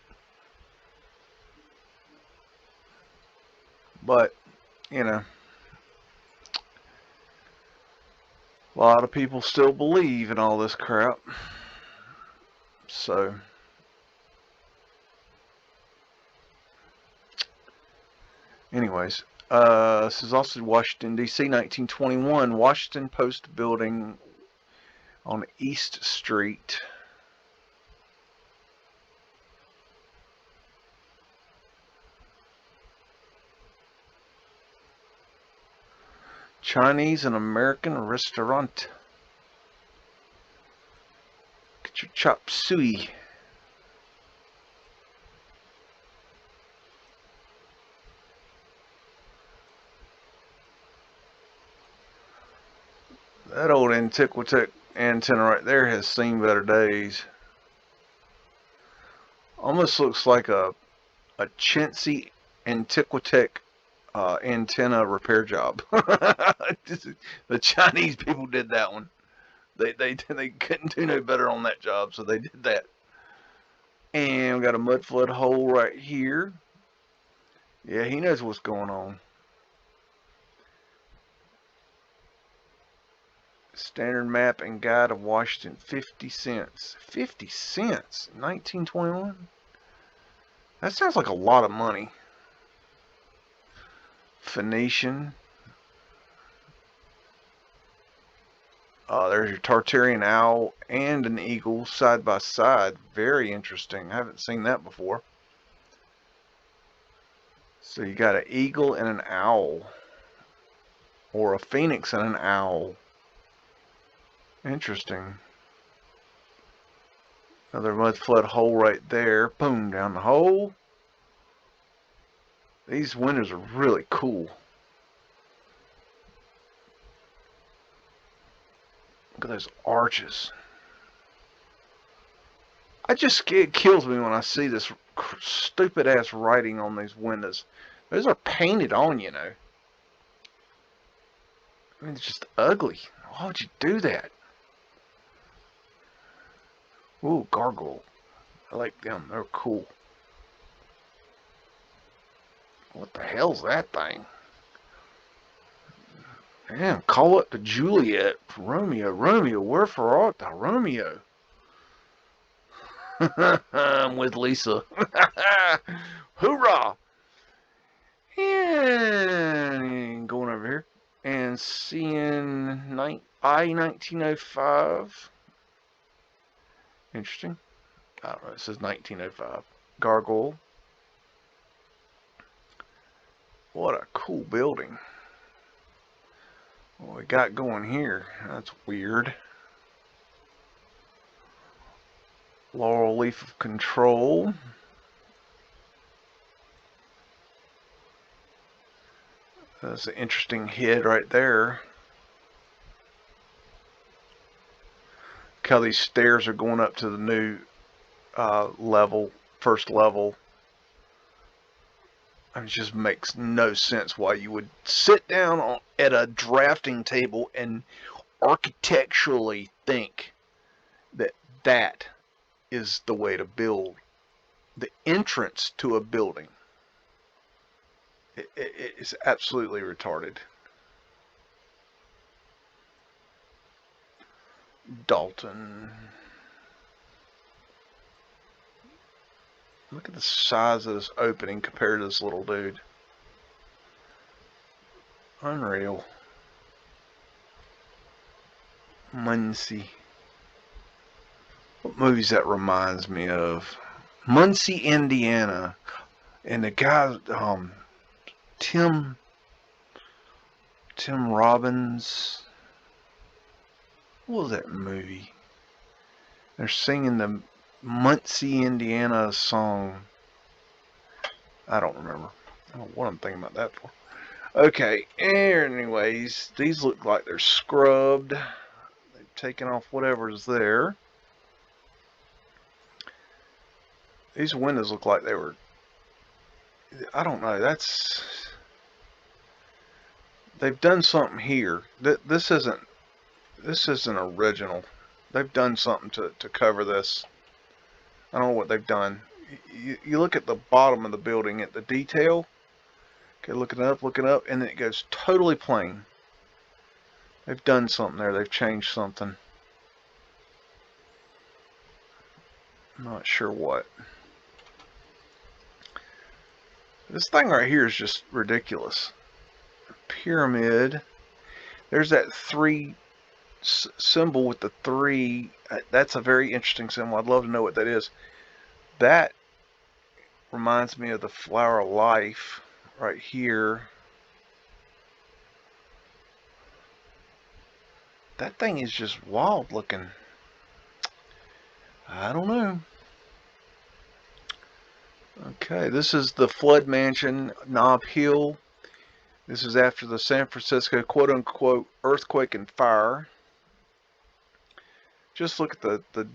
But, you know, a lot of people still believe in all this crap. So, anyways, this is also Washington, D.C., 1921, Washington Post building on East Street. Chinese and American restaurant. Get your chop suey. That old Antiquitech antenna right there has seen better days. Almost looks like a chintzy Antiquitech antenna repair job. The Chinese people did that one. They couldn't do no better on that job, so they did that. And we got a Mudflood hole right here. Yeah, he knows what's going on. Standard map and guide of Washington, 50 cents. 50 cents? 1921? That sounds like a lot of money. Phoenician. There's your Tartarian owl and an eagle side by side. Very interesting. I haven't seen that before. So you got an eagle and an owl, or a phoenix and an owl. Interesting. Another mud flood hole right there. Boom, down the hole. These windows are really cool. Look at those arches. It kills me when I see this stupid ass writing on these windows. Those are painted on, you know. I mean, it's just ugly. Why would you do that? Ooh, gargoyle. I like them. They're cool. What the hell's that thing? Damn, call up to Juliet. Romeo, Romeo, wherefore art thou, Romeo? I'm with Lisa. Hoorah! And going over here and seeing I-1905. Interesting. I don't know. It says 1905. Gargoyle. What a cool building. What we got going here? That's weird. Laurel leaf of control. That's an interesting head right there. Look how these stairs are going up to the new level, first level. It just makes no sense why you would sit down at a drafting table and architecturally think that that is the way to build the entrance to a building. It is absolutely retarded. Dalton. Look at the size of this opening compared to this little dude. Unreal. Muncie. What movies that reminds me of? Muncie, Indiana. And the guy, Tim Robbins. What was that movie? They're singing the Muncie, Indiana song. I don't remember. I don't know what I'm thinking about that for. Okay, anyways, these look like they're scrubbed. They've taken off whatever's there. These windows look like they were, I don't know, they've done something here. This isn't original. They've done something to cover this. I don't know what they've done. You look at the bottom of the building at the detail. Okay, looking up, and then it goes totally plain. They've done something there. They've changed something. I'm not sure what. This thing right here is just ridiculous. Pyramid. There's that 3 symbol with the 3. That's a very interesting symbol. I'd love to know what that is. That reminds me of the flower of life right here. That thing is just wild looking. I don't know. Okay, this is the Flood Mansion, Nob Hill. This is after the San Francisco quote-unquote earthquake and fire. Just look at the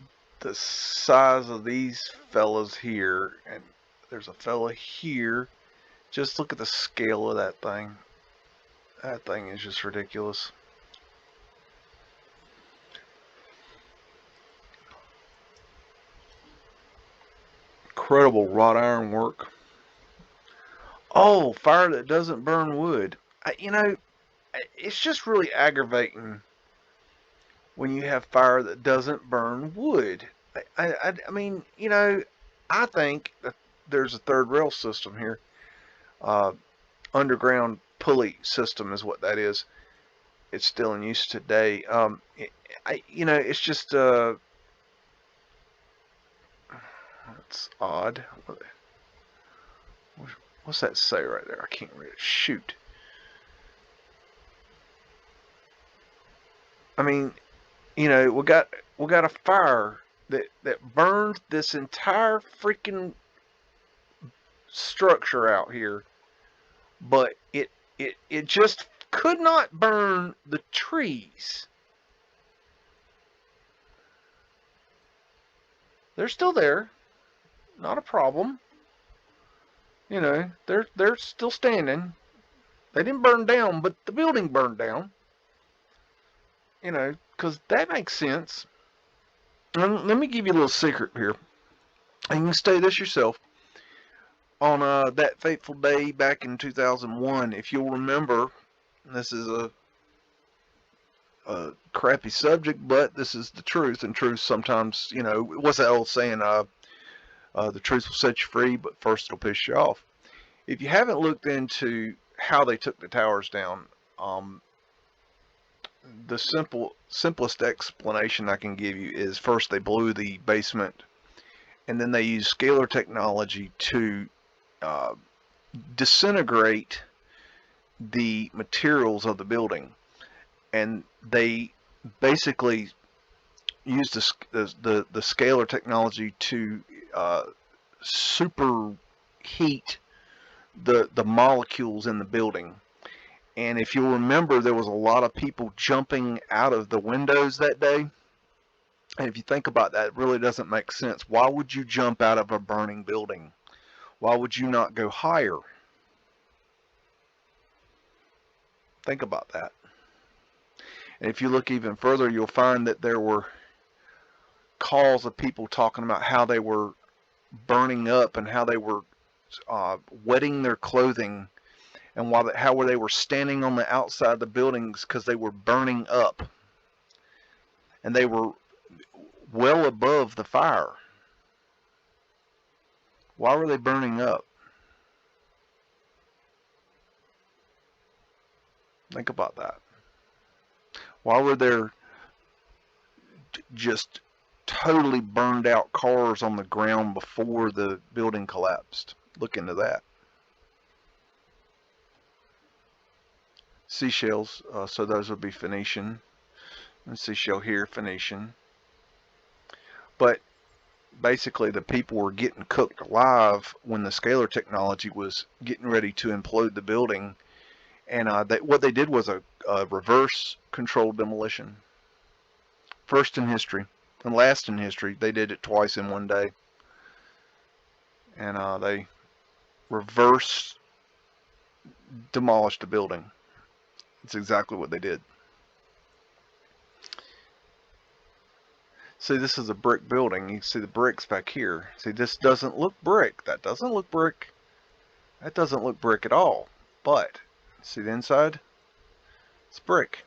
size of these fellas here, and there's a fella here. Just look at the scale of that thing. That thing is just ridiculous. Incredible wrought iron work. Oh, fire that doesn't burn wood. You know, it's just really aggravating when you have fire that doesn't burn wood. I mean, you know, I think that there's a third rail system here. Underground pulley system is what that is. It's still in use today. You know, it's just it's odd. What's that say right there? I can't read it. Shoot. I mean, you know, we got a fire that burned this entire freaking structure out here, but it just could not burn the trees. They're still there, not a problem. You know, they're still standing. They didn't burn down, but the building burned down. You know, because that makes sense. And let me give you a little secret here, and you can study this yourself. On that fateful day back in 2001, if you'll remember, this is a crappy subject, but this is the truth, and truth sometimes, you know, what's that old saying? The truth will set you free, but first it'll piss you off. If you haven't looked into how they took the towers down, the simplest explanation I can give you is first they blew the basement, and then they used scalar technology to disintegrate the materials of the building, and they basically used the scalar technology to superheat the molecules in the building. And if you'll remember, there was a lot of people jumping out of the windows that day. And if you think about that, it really doesn't make sense. Why would you jump out of a burning building? Why would you not go higher? Think about that. And if you look even further, you'll find that there were calls of people talking about how they were burning up and how they were wetting their clothing, and how they were standing on the outside of the buildings because they were burning up, and they were well above the fire. Why were they burning up? Think about that. Why were there just totally burned out cars on the ground before the building collapsed? Look into that. Seashells, so those would be Phoenician. And seashell here, Phoenician. But basically the people were getting cooked alive when the scalar technology was getting ready to implode the building. And what they did was a reverse controlled demolition. First in history and last in history. They did it twice in one day. And they reverse demolished the building. It's exactly what they did. See, this is a brick building. You see the bricks back here. See, this doesn't look brick. That doesn't look brick. That doesn't look brick at all. But, see the inside? It's brick.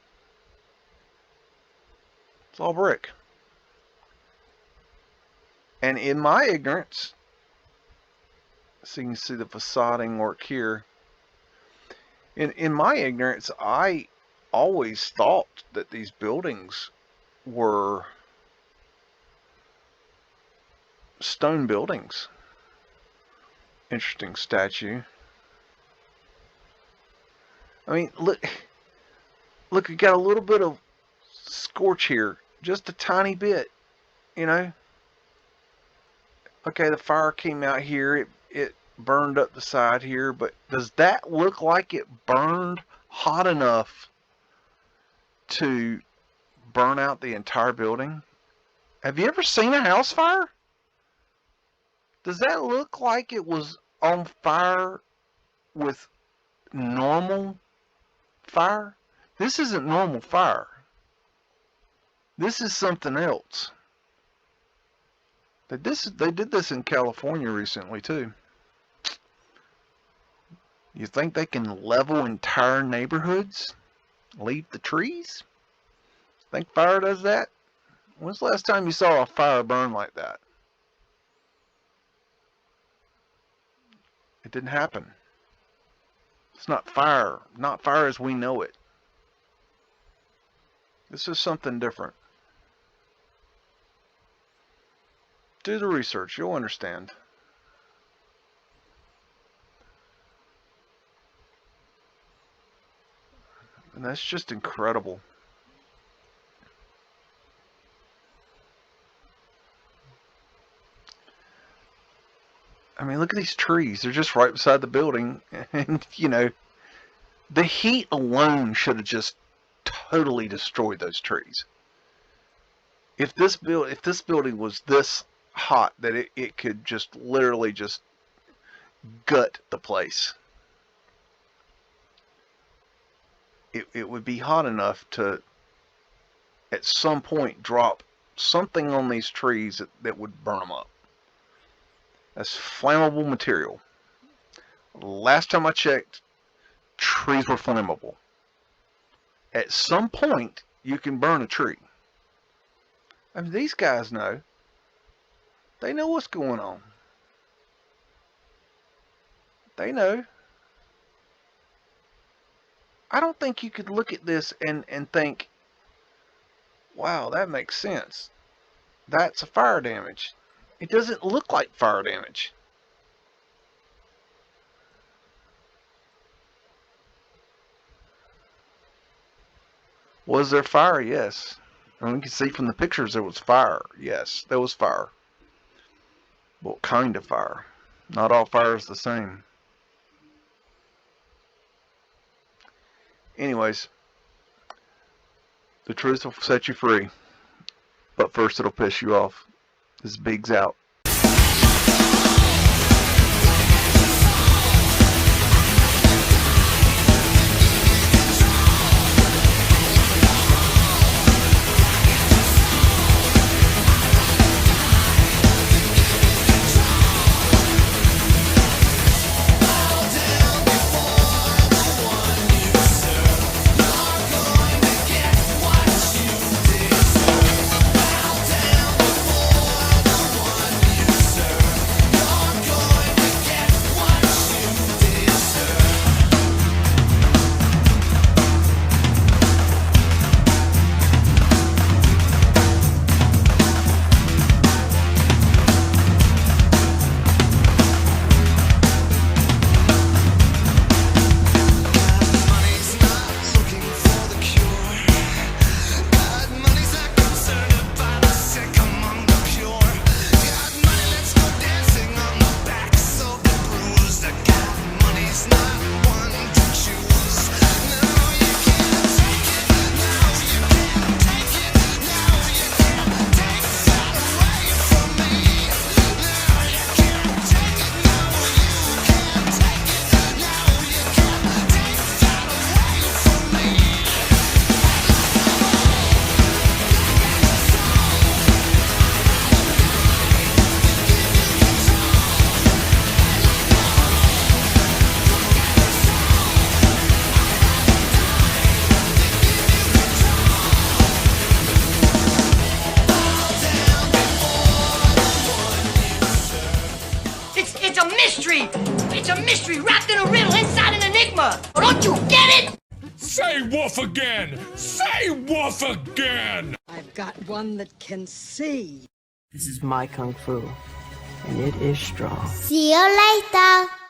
It's all brick. And in my ignorance, so you can see the facading work here. In my ignorance, I always thought that these buildings were stone buildings. Interesting statue. I mean, look, you got a little bit of scorch here, just a tiny bit, you know. Okay, the fire came out here, it burned up the side here, but does that look like it burned hot enough to burn out the entire building? Have you ever seen a house fire? Does that look like it was on fire with normal fire? This isn't normal fire. This is something else. They did this in California recently too. You think they can level entire neighborhoods? Leave the trees? Think fire does that? When's the last time you saw a fire burn like that? It didn't happen. It's not fire. Not fire as we know it. This is something different. Do the research. You'll understand. And that's just incredible. I mean, look at these trees. They're just right beside the building. And, you know, the heat alone should have just totally destroyed those trees. If this building was this hot that it could just literally just gut the place. It would be hot enough to at some point drop something on these trees that would burn them up. That's flammable material. Last time I checked, trees were flammable. At some point, you can burn a tree. I mean, these guys know. They know what's going on. They know. I don't think you could look at this and think, wow, that makes sense. That's a fire damage. It doesn't look like fire damage. Was there fire? Yes. And we can see from the pictures there was fire. Yes, there was fire. What kind of fire? Not all fire is the same. Anyways, the truth will set you free. But first it'll piss you off. This is BEAGS out. It's a mystery wrapped in a riddle inside an enigma. Don't you get it? Say woof again! Say woof again! I've got one that can see. This is my kung fu, and it is strong. See you later.